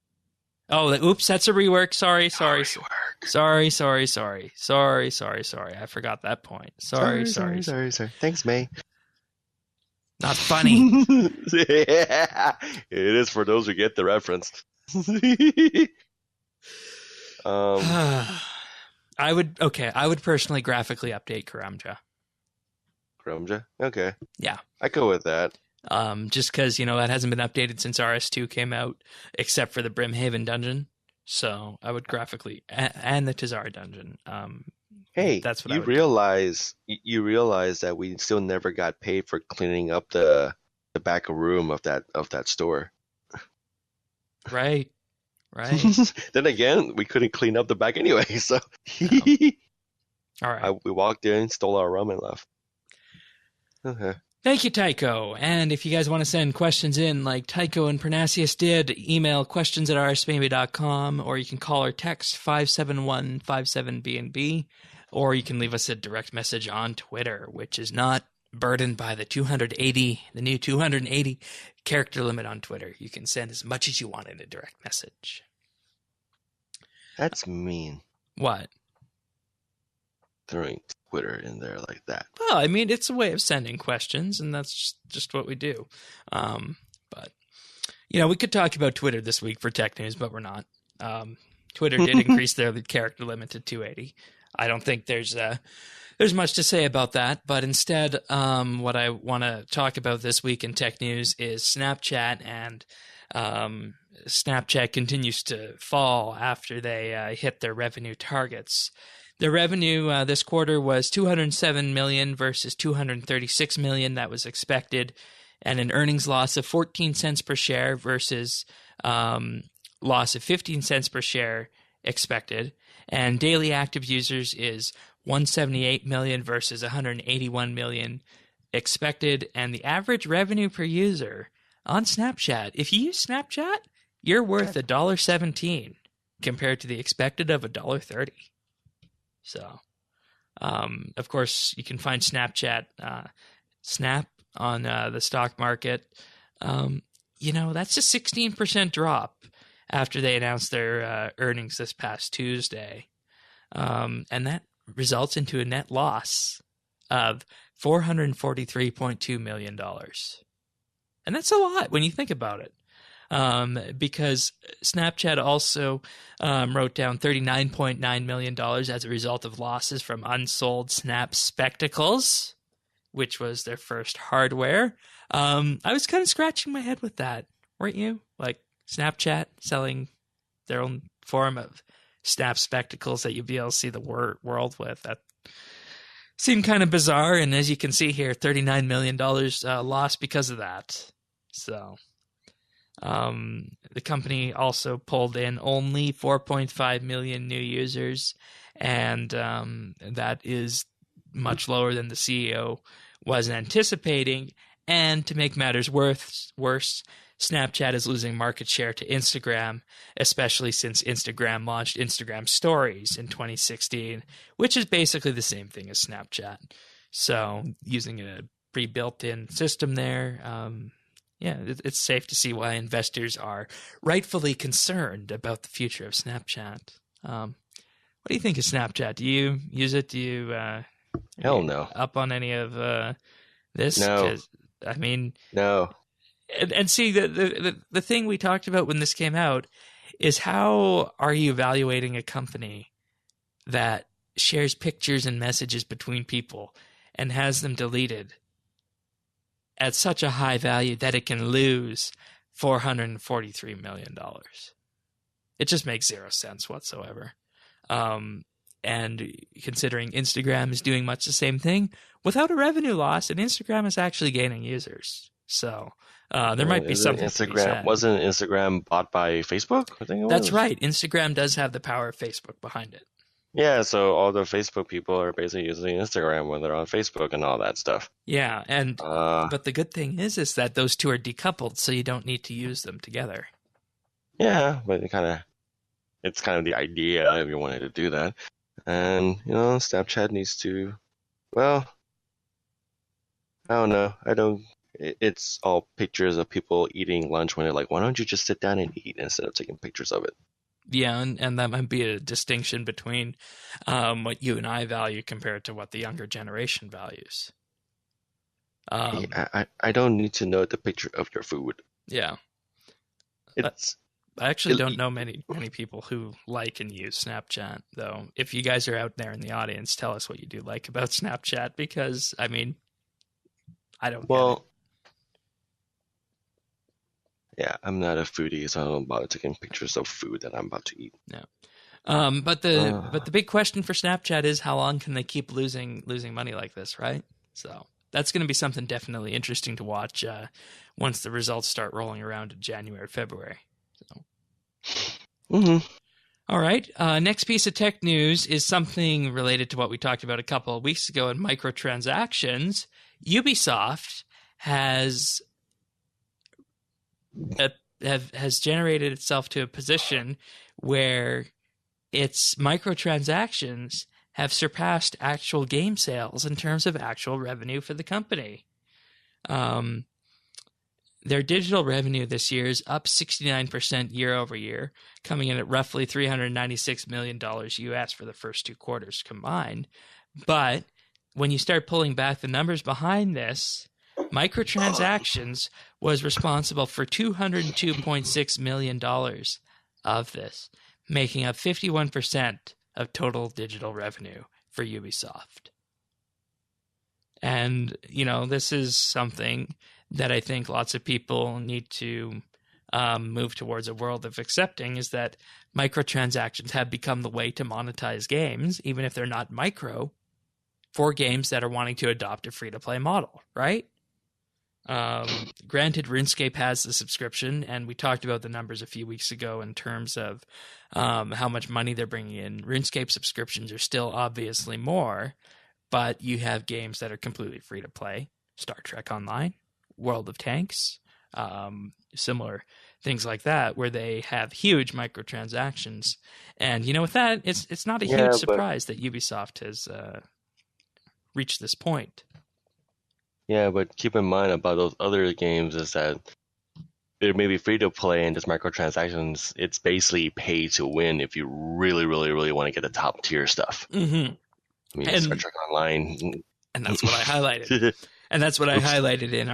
Oh, oops, that's a rework. Sorry. Sorry. I forgot that point. Sorry. Thanks, May. Not funny. Yeah, it is for those who get the reference. I would personally graphically update Karamja. Karamja? Okay. Yeah. I go with that. Just because, that hasn't been updated since RS2 came out, except for the Brimhaven dungeon. So I would graphically, and the Tazara dungeon. Hey, that's what you realize that we still never got paid for cleaning up the back room of that store. Right. Then again, we couldn't clean up the back anyway, so all right. We walked in, stole our rum, and left. Okay. Thank you, Tycho. And if you guys want to send questions in like Tycho and Pernasius did, email questions@rsbandy.com, or you can call or text 57157BNB, or you can leave us a direct message on Twitter, which is not burdened by the new 280 character limit on Twitter. You can send as much as you want in a direct message. That's mean. What? Throwing Twitter in there like that. Well, I mean, it's a way of sending questions, and that's just what we do. But, we could talk about Twitter this week for tech news, but we're not. Twitter did increase their character limit to 280. I don't think there's much to say about that, but instead, what I want to talk about this week in tech news is Snapchat, and Snapchat continues to fall after they hit their revenue targets. The revenue this quarter was $207 million versus $236 million that was expected, and an earnings loss of 14 cents per share versus loss of 15 cents per share expected. And daily active users is 178 million versus 181 million expected. And the average revenue per user on Snapchat, if you use Snapchat, you're worth $1.17 compared to the expected of $1.30. So, of course, you can find Snapchat Snap on the stock market. That's a 16% drop after they announced their earnings this past Tuesday. And that results into a net loss of $443.2 million. And that's a lot when you think about it. Because Snapchat also wrote down $39.9 million as a result of losses from unsold Snap Spectacles, which was their first hardware. I was kind of scratching my head with that, weren't you? Like Snapchat selling their own form of Snap Spectacles that you'd be able to see the world with. That seemed kind of bizarre, and as you can see here, $39 million lost because of that. So... the company also pulled in only 4.5 million new users, and that is much lower than the CEO was anticipating. And to make matters worse, Snapchat is losing market share to Instagram, especially since Instagram launched Instagram Stories in 2016, which is basically the same thing as Snapchat. So using a pre-built-in system there, it's safe to see why investors are rightfully concerned about the future of Snapchat. What do you think of Snapchat? Do you use it? Do you Hell no. Up on any of this? No. No. And see, the thing we talked about when this came out is how are you evaluating a company that shares pictures and messages between people and has them deleted at such a high value that it can lose $443 million. It just makes zero sense whatsoever. And considering Instagram is doing much the same thing without a revenue loss, and Instagram is actually gaining users. So there might be something to be said. Wasn't Instagram bought by Facebook? I think it was. That's right. Instagram does have the power of Facebook behind it. Yeah, so all the Facebook people are basically using Instagram when they're on Facebook and all that stuff. Yeah, and but the good thing is that those two are decoupled, so you don't need to use them together. Yeah, but it's kind of the idea if you wanted to do that. And, Snapchat needs to, well, I don't know. It's all pictures of people eating lunch when they're like, why don't you just sit down and eat instead of taking pictures of it? Yeah, and that might be a distinction between what you and I value compared to what the younger generation values. I don't need to know the picture of your food. Yeah. I actually don't know many people who like and use Snapchat, though. If you guys are out there in the audience, tell us what you do like about Snapchat, because, I don't get it. Yeah, I'm not a foodie, so I don't bother taking pictures of food that I'm about to eat. No. But the big question for Snapchat is how long can they keep losing money like this, right? So that's going to be something definitely interesting to watch once the results start rolling around in January, February. So. Mm-hmm. All right. Next piece of tech news is something related to what we talked about a couple of weeks ago in microtransactions. Ubisoft has generated itself to a position where its microtransactions have surpassed actual game sales in terms of actual revenue for the company. their digital revenue this year is up 69% year over year, coming in at roughly $396 million US for the first 2 quarters combined. But when you start pulling back the numbers behind this, microtransactions was responsible for $202.6 million of this, making up 51% of total digital revenue for Ubisoft. And, this is something that I think lots of people need to move towards a world of accepting, is that microtransactions have become the way to monetize games, even if they're not micro, for games that are wanting to adopt a free-to-play model, right? Granted, RuneScape has the subscription, and we talked about the numbers a few weeks ago in terms of how much money they're bringing in. RuneScape subscriptions are still obviously more, but you have games that are completely free-to-play. Star Trek Online, World of Tanks, similar things like that, where they have huge microtransactions. And, with that, it's not a huge surprise that Ubisoft has reached this point. Yeah, but keep in mind about those other games is that they're maybe free to play and just microtransactions. It's basically pay to win if you really, really, really want to get the top tier stuff. Mm-hmm. I mean, Star Trek Online. And that's what I highlighted. And that's what I highlighted in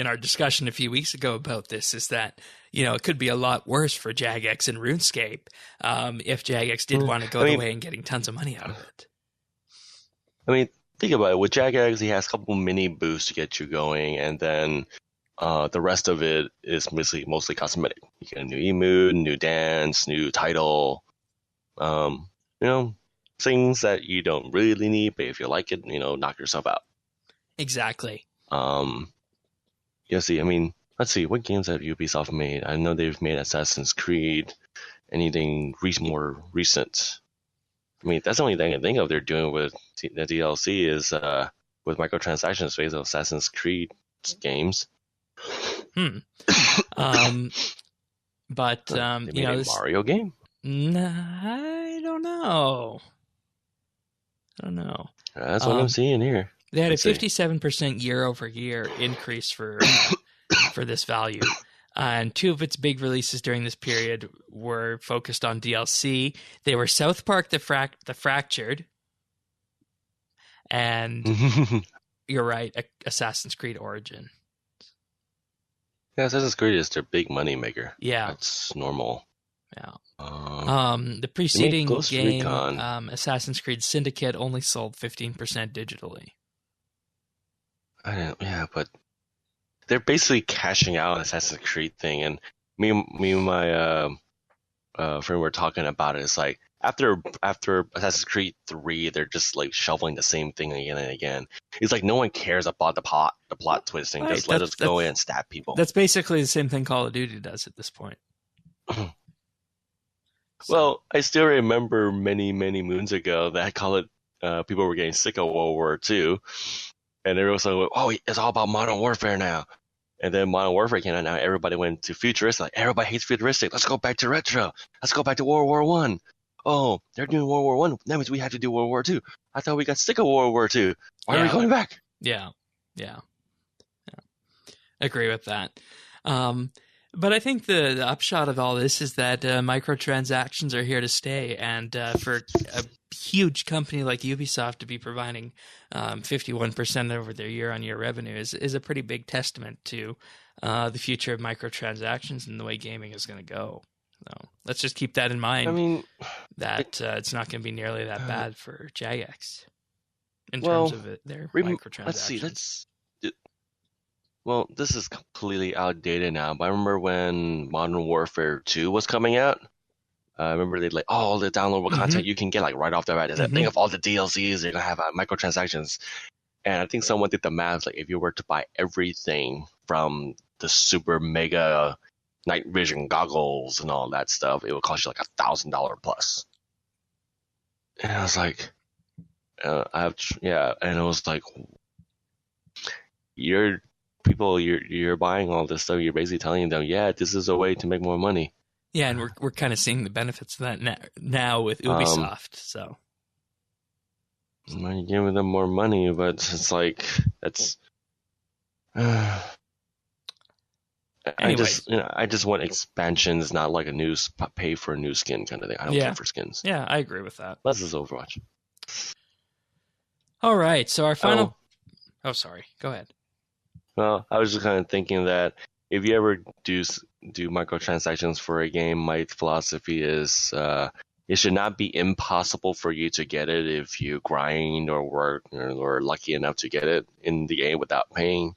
our discussion a few weeks ago about this, is that, it could be a lot worse for Jagex and RuneScape if Jagex did want to go the way and getting tons of money out of it. I mean, think about it. With Jagex, he has a couple mini boosts to get you going, and then the rest of it is mostly cosmetic. You get a new emote, new dance, new title, things that you don't really need, but if you like it, knock yourself out. Exactly. Let's see, what games have Ubisoft made? I know they've made Assassin's Creed. Anything more recent? I mean, that's the only thing I think of they're doing with the DLC is with microtransactions phase of Assassin's Creed games. But they made a Mario game? I don't know. That's what I'm seeing here. They had a 57% year-over-year increase for this value. And 2 of its big releases during this period were focused on DLC. They were South Park the Fractured, and you're right, Assassin's Creed Origin. Yeah, Assassin's Creed is their big money maker. Yeah, that's normal. Yeah. The preceding game, Recon. Assassin's Creed Syndicate, only sold 15% digitally. But they're basically cashing out on Assassin's Creed thing, and me and my friend were talking about it. It's like after Assassin's Creed 3, they're just like shoveling the same thing again and again. It's like no one cares about the plot twisting. Right, just let us go in and stab people. That's basically the same thing Call of Duty does at this point. Well, I still remember many moons ago that people were getting sick of World War II, and they were also like, "Oh, it's all about Modern Warfare now." And then Modern Warfare came out. Now everybody went to futuristic. Like, everybody hates futuristic. Let's go back to retro. Let's go back to World War One. Oh, they're doing World War One. That means we have to do World War Two. I thought we got sick of World War Two. Why are we going back? Yeah. Agree with that. But I think the upshot of all this is that microtransactions are here to stay, and for a huge company like Ubisoft to be providing 51% over their year-on-year revenue is a pretty big testament to the future of microtransactions and the way gaming is going to go. So let's just keep that in mind. I mean, that it's not going to be nearly that bad for Jagex in terms of their microtransactions. Let's see. Well, this is completely outdated now, but I remember when Modern Warfare 2 was coming out. I remember they all the downloadable content you can get right off the bat. Think of all the DLCs they're gonna have microtransactions, and I think someone did the math. If you were to buy everything from the super mega night vision goggles and all that stuff, it would cost you $1,000 plus. And I was like, and it was like, you're buying all this stuff. You're basically telling them, this is a way to make more money. Yeah, and we're kind of seeing the benefits of that now with Ubisoft. So you're giving them more money, but it's like that's. Anyways, I just want expansions, not like pay for a new skin kind of thing. I don't care for skins. Yeah, I agree with that. Unless it's Overwatch. All right, so our final. Oh, sorry. Go ahead. Well, I was just kind of thinking that if you ever do microtransactions for a game, my philosophy is it should not be impossible for you to get it if you grind or work or lucky enough to get it in the game without paying.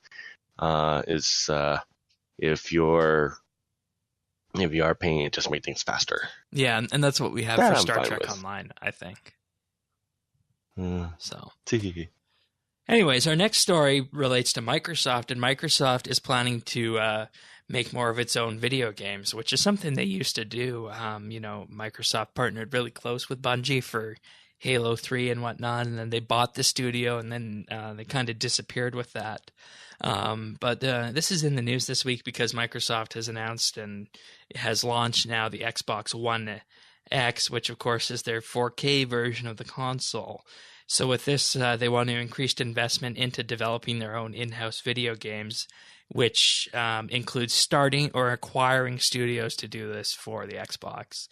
If you are paying, it just make things faster. Yeah, and that's what we have for Star Trek Online, I think. So. Anyways, our next story relates to Microsoft, and Microsoft is planning to make more of its own video games, which is something they used to do. Microsoft partnered really close with Bungie for Halo 3 and whatnot, and then they bought the studio, and then they kind of disappeared with that. But this is in the news this week because Microsoft has announced and has launched now the Xbox One X, which of course is their 4K version of the console. So with this, they want to increase investment into developing their own in-house video games, which includes starting or acquiring studios to do this for the Xbox.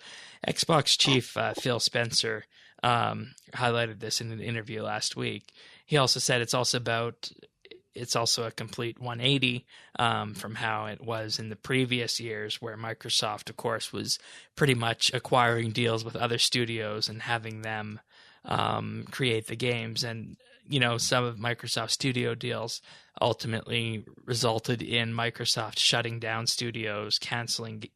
Xbox chief Phil Spencer highlighted this in an interview last week. He also said it's also a complete 180 from how it was in the previous years, where Microsoft, of course, was pretty much acquiring deals with other studios and having them create the games. And, some of Microsoft studio deals ultimately resulted in Microsoft shutting down studios, canceling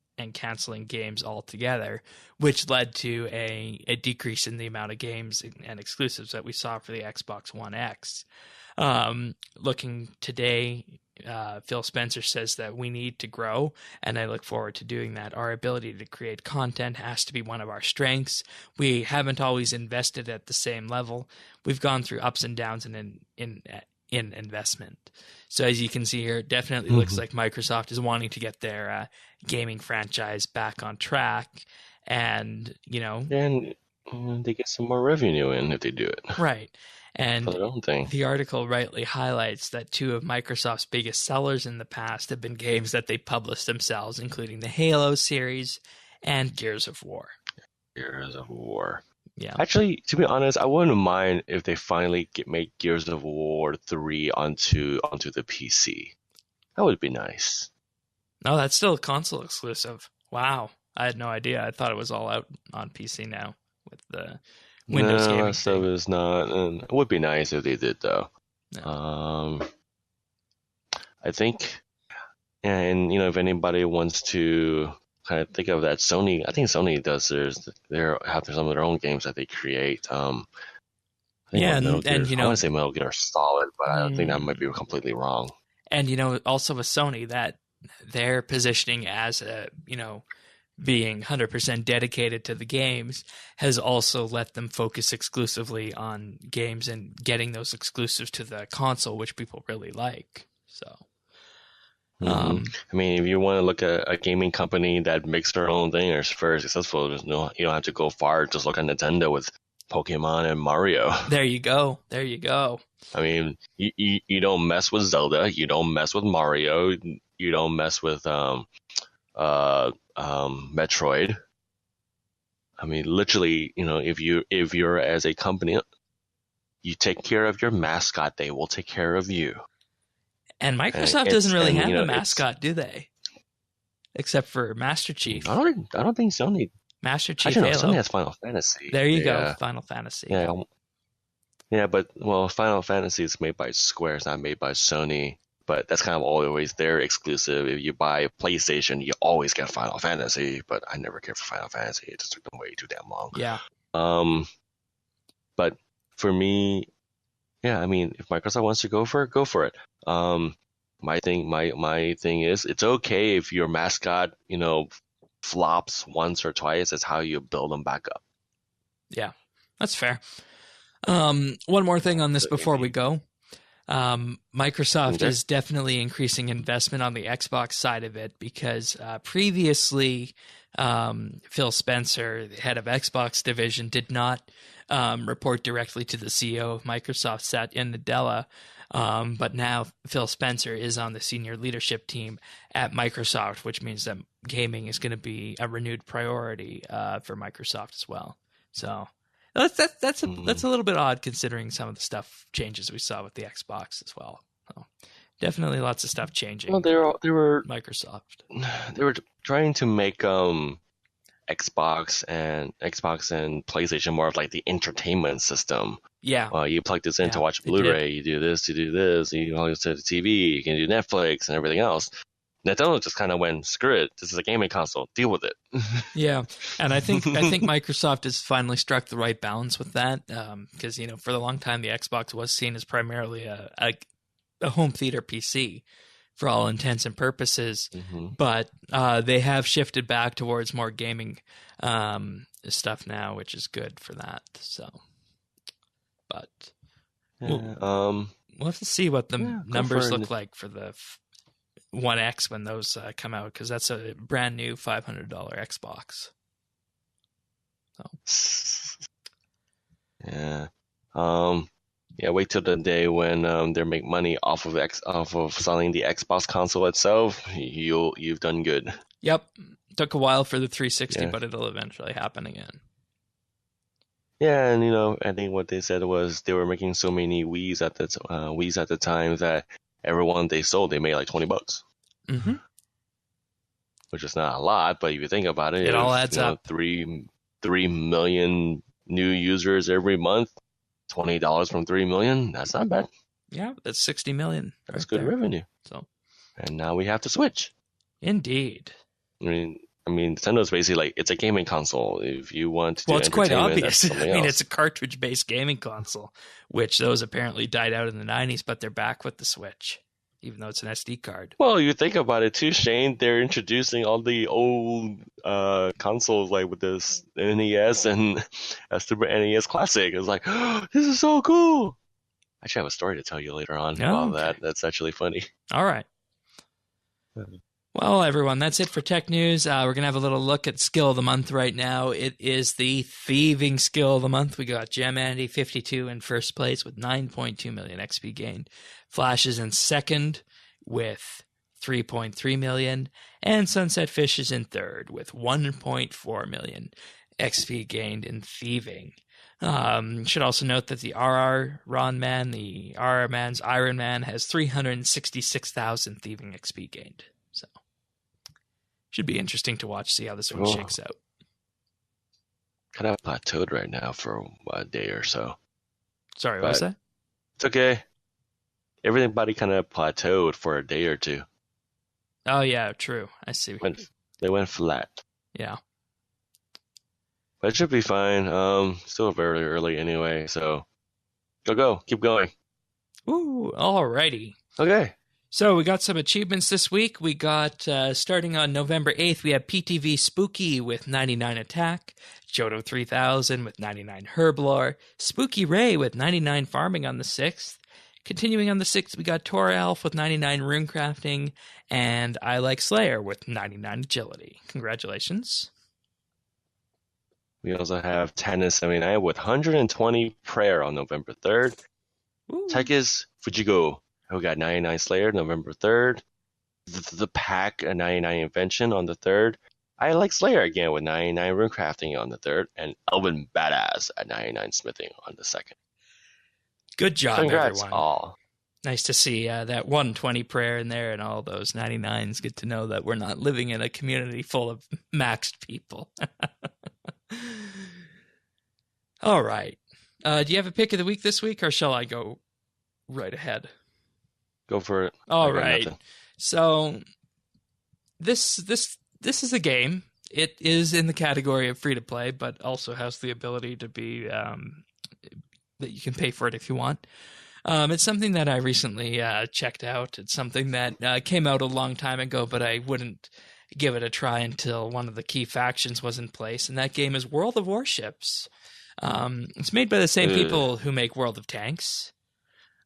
games altogether, which led to a decrease in the amount of games and exclusives that we saw for the Xbox One X. Looking today, Phil Spencer says that we need to grow, and I look forward to doing that. Our ability to create content has to be one of our strengths. We haven't always invested at the same level. We've gone through ups and downs in investment. So as you can see here, it definitely looks like Microsoft is wanting to get their gaming franchise back on track, and and they get some more revenue in if they do it. Right. And thing. The article rightly highlights that two of Microsoft's biggest sellers in the past have been games that they published themselves, including the Halo series and Gears of War. Gears of War. Yeah. Actually, to be honest, I wouldn't mind if they finally make Gears of War 3 onto the PC. That would be nice. No, that's still a console exclusive. Wow. I had no idea. I thought it was all out on PC now with the Windows gaming stuff thing. is not. And it would be nice if they did, though. No. I think, and if anybody wants to kind of think of that, I think Sony does have some of their own games that they create. I want to say Metal Gear Solid, but I think that might be completely wrong. And also with Sony, that their positioning as being 100% dedicated to the games has also let them focus exclusively on games and getting those exclusives to the console, which people really like. So, I mean, if you want to look at a gaming company that makes their own thing or is very successful, you don't have to go far. Just look at Nintendo with Pokemon and Mario. There you go. I mean, you don't mess with Zelda. You don't mess with Mario. You don't mess with Metroid. I mean, literally, if you're as a company, you take care of your mascot, they will take care of you. And Microsoft doesn't really have a mascot, do they? Except for Master Chief. I don't think Sony. Master Chief. Actually, no, Sony has Final Fantasy. There you go, Final Fantasy. Yeah, but Final Fantasy is made by Square, it's not made by Sony. But that's kind of always their exclusive. If you buy a PlayStation, you always get Final Fantasy. But I never cared for Final Fantasy. It just took them way too damn long. Yeah. But for me, yeah, I mean, if Microsoft wants to go for it, go for it. My thing is, it's okay if your mascot, flops once or twice. That's how you build them back up. Yeah, that's fair. One more thing on this before we go. Microsoft is definitely increasing investment on the Xbox side of it because previously Phil Spencer, the head of Xbox division, did not report directly to the CEO of Microsoft, Satya Nadella. But now Phil Spencer is on the senior leadership team at Microsoft, which means that gaming is going to be a renewed priority for Microsoft as well. So that's a little bit odd considering some of the stuff changes we saw with the Xbox as well. So definitely lots of stuff changing. Well, they were Microsoft. They were trying to make Xbox and PlayStation more of like the entertainment system. Yeah. You plug this in to watch Blu-ray, you do this, you plug this to the TV, you can do Netflix and everything else. Nintendo just kind of went, screw it, this is a gaming console, deal with it. Yeah, and I think Microsoft has finally struck the right balance with that, because for the long time the Xbox was seen as primarily a home theater PC for all intents and purposes, but they have shifted back towards more gaming stuff now, which is good for that. So, but we'll have to see what the numbers look like for the One X when those come out, because that's a brand new $500 Xbox. So. Yeah. Wait till the day when they make money off of selling the Xbox console itself. You've done good. Yep, took a while for the 360, but it'll eventually happen again. Yeah, and I think what they said was they were making so many Wii's at the time that every one they sold they made like $20, which is not a lot, but if you think about it, it all adds up. 3 million new users every month. $20 from 3 million, that's not bad. Yeah, that's 60 million. That's good revenue. So, and now we have to switch. Indeed. I mean, Nintendo's basically like, it's a gaming console. If you want to do it's quite obvious. I mean, it's a cartridge-based gaming console, which those apparently died out in the 90s, but they're back with the Switch, even though it's an SD card. Well, you think about it too, Shane. They're introducing all the old consoles, like with this NES and Super NES Classic. It's like, oh, this is so cool. Actually, I have a story to tell you later on about that. That's actually funny. All right. Well, everyone, that's it for tech news. We're going to have a little look at Skill of the Month right now. It is the Thieving Skill of the Month. We got Gemanity52 in first place with 9.2 million XP gained. Flash is in second with 3.3 million. And Sunset Fish is in third with 1.4 million XP gained in thieving. Should also note that the RR Man's Iron Man, has 366,000 thieving XP gained. So, should be interesting to watch, see how this one shakes out. Kind of plateaued right now for a day or so. Sorry, what was that? It's okay. Everybody kind of plateaued for a day or two. Oh, yeah, true. I see. They went flat. Yeah. But it should be fine. Still very early anyway, so go. Keep going. Ooh, alrighty. Okay. So we got some achievements this week. We got, starting on November 8th, we have PTV Spooky with 99 Attack, Jodo 3000 with 99 Herblore, Spooky Ray with 99 Farming on the 6th. Continuing on the 6th, we got Tor Elf with 99 Runecrafting, and I Like Slayer with 99 Agility. Congratulations. We also have Tannis79 with 120 Prayer on November 3rd. Tekis Fujigo, who got 99 Slayer November 3rd. The Pack, a 99 Invention on the 3rd. I Like Slayer again with 99 Runecrafting on the 3rd. And Elvin Badass at 99 Smithing on the 2nd. Good job, Congrats, everyone. all. Nice to see that 120 prayer in there and all those 99s. Good to know that we're not living in a community full of maxed people. All right. Do you have a pick of the week this week, or shall I go right ahead? Go for it. All right. So this is a game. It is in the category of free to play, but also has the ability to be that you can pay for it if you want. It's something that I recently checked out. It's something that came out a long time ago, but I wouldn't give it a try until one of the key factions was in place, and that game is World of Warships. It's made by the same people who make World of Tanks.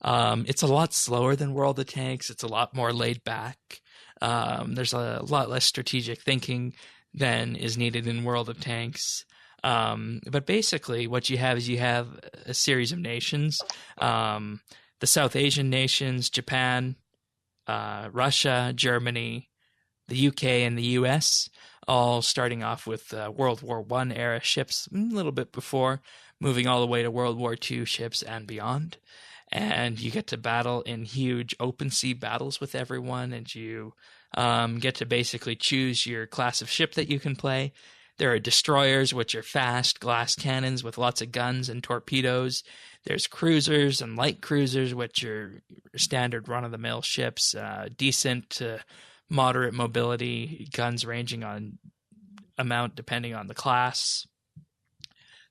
It's a lot slower than World of Tanks. It's a lot more laid back. There's a lot less strategic thinking than is needed in World of Tanks. But basically what you have is you have a series of nations. the South Asian nations, Japan, Russia, Germany, the UK, and the US, all starting off with World War I era ships a little bit before, moving all the way to World War II ships and beyond. And you get to battle in huge open sea battles with everyone, and you get to basically choose your class of ship that you can play. There are destroyers, which are fast glass cannons with lots of guns and torpedoes. There's cruisers and light cruisers, which are standard run-of-the-mill ships, decent to moderate mobility, guns ranging on amount depending on the class.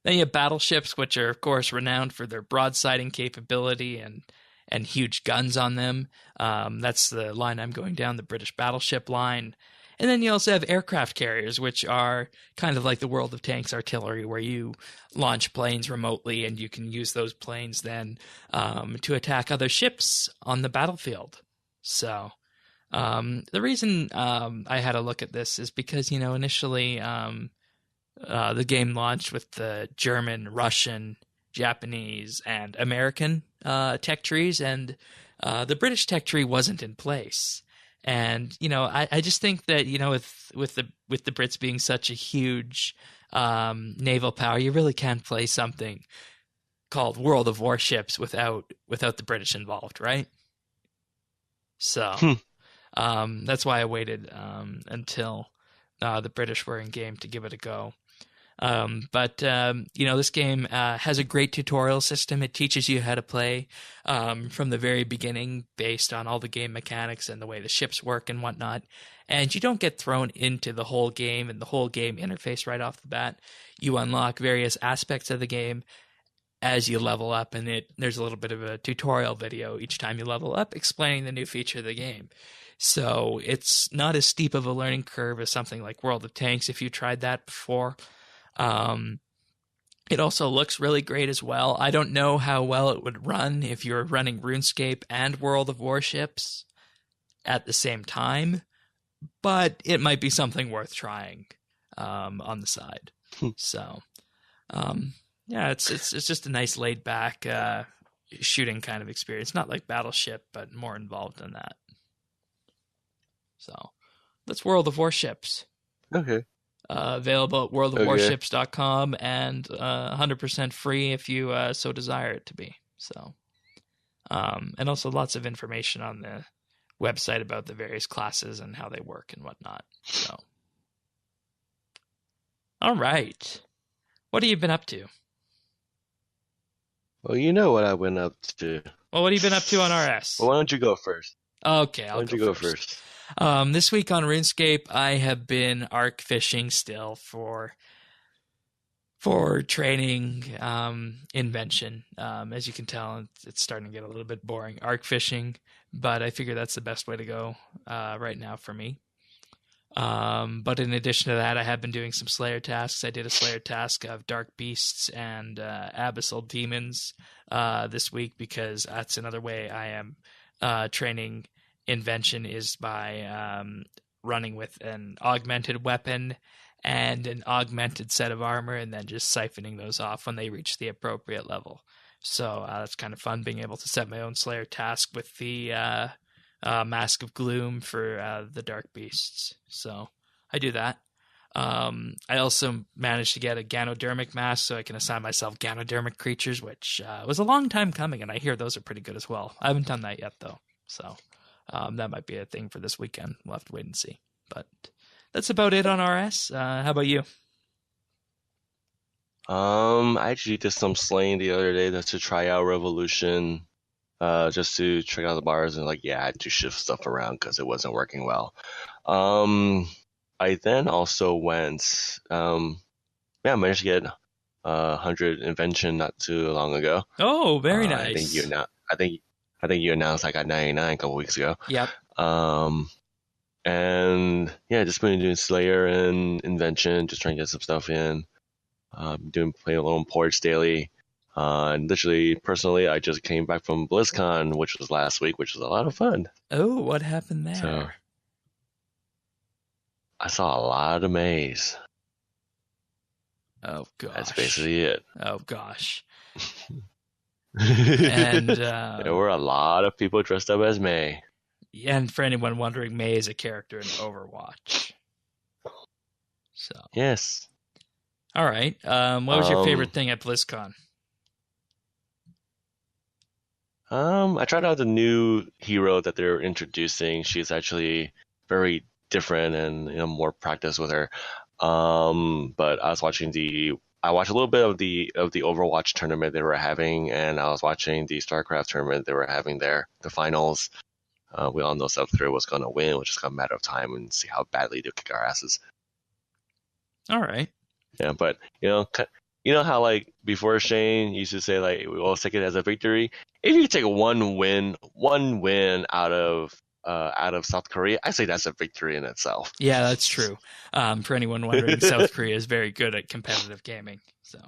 Then you have battleships, which are, of course, renowned for their broadsiding capability and huge guns on them. That's the line I'm going down, the British battleship line. And then you also have aircraft carriers, which are kind of like the World of Tanks artillery, where you launch planes remotely and you can use those planes then to attack other ships on the battlefield. So the reason I had a look at this is because, initially the game launched with the German, Russian, Japanese, and American tech trees, and the British tech tree wasn't in place. And I just think that with the Brits being such a huge naval power, you really can't play something called World of Warships without the British involved, right? So that's why I waited until the British were in game to give it a go. But this game has a great tutorial system. It teaches you how to play from the very beginning based on all the game mechanics and the way the ships work and whatnot. And you don't get thrown into the whole game and the whole game interface right off the bat. You unlock various aspects of the game as you level up, and there's a little bit of a tutorial video each time you level up explaining the new feature of the game. So it's not as steep of a learning curve as something like World of Tanks if you tried that before. It also looks really great as well. I don't know how well it would run if you're running RuneScape and World of Warships at the same time, but it might be something worth trying on the side. So, it's just a nice laid back shooting kind of experience. Not like Battleship, but more involved than that. So, that's World of Warships. Okay. Available at worldofwarships.com and 100% free if you so desire it to be. So, and also lots of information on the website about the various classes and how they work and whatnot. So, all right. What have you been up to? Well, you know what I went up to. Well, what have you been up to on RS? Well, why don't you go first? Okay, Why don't you go first? This week on RuneScape, I have been arc fishing still for training invention. As you can tell, it's starting to get a little bit boring arc fishing, but I figure that's the best way to go right now for me. But in addition to that, I have been doing some Slayer tasks. I did a Slayer task of Dark Beasts and Abyssal Demons this week because that's another way I am training invention is by running with an augmented weapon and an augmented set of armor and then just siphoning those off when they reach the appropriate level. So that's kind of fun being able to set my own Slayer task with the Mask of Gloom for the Dark Beasts. So I do that. I also managed to get a Ganodermic mask so I can assign myself Ganodermic creatures, which was a long time coming, and I hear those are pretty good as well. I haven't done that yet, though. So that might be a thing for this weekend. We'll have to wait and see. But that's about it on RS. How about you? I actually did some slaying the other day to try out Revolution, just to check out the bars and I had to shift stuff around because it wasn't working well. I then also went, I managed to get 100 invention not too long ago. Oh, very nice. I think you announced I got 99 a couple weeks ago. Yep. And just been doing Slayer and Invention, just trying to get some stuff in. Playing a little Porch daily. And literally, personally, I just came back from BlizzCon, which was last week, which was a lot of fun. Oh, what happened there? So, I saw a lot of maze. Oh, gosh. That's basically it. Oh, gosh. And there were a lot of people dressed up as May. and for anyone wondering, May is a character in Overwatch. So Yes. all right. What was your favorite thing at BlizzCon? I tried out the new hero that they're introducing. She's actually very different and more practice with her. But I was watching I watched a little bit of the Overwatch tournament they were having, and I was watching the StarCraft tournament they were having there, the finals. We all know South Korea was going to win. It was just a matter of time and see how badly they kick our asses. All right. Yeah, but you know how like before Shane used to say like we'll take it as a victory. If you take one win out of South Korea, I say that's a victory in itself. Yeah, that's true. For anyone wondering, South Korea is very good at competitive gaming. So,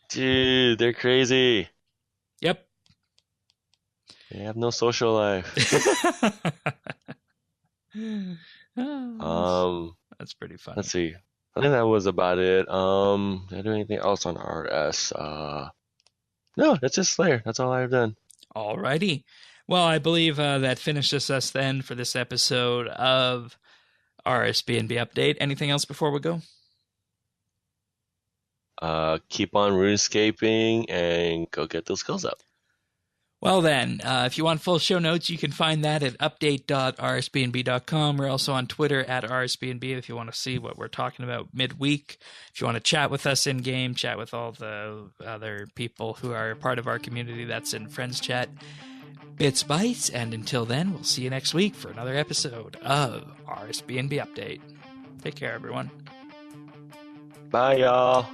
dude, they're crazy. Yep. They have no social life. That's pretty funny. Let's see. I think that was about it. Did I do anything else on RS? No, that's just Slayer. That's all I've done. Alrighty. Well, I believe that finishes us then for this episode of RSBANDB Update. Anything else before we go? Keep on runescaping and go get those skills up. Well then, if you want full show notes, you can find that at update.rsbnb.com. We're also on Twitter at rsbnb if you want to see what we're talking about midweek. If you want to chat with us in-game, chat with all the other people who are part of our community, that's in Friends Chat. Bits Bites, and until then, we'll see you next week for another episode of RSBNB Update. Take care, everyone. Bye, y'all.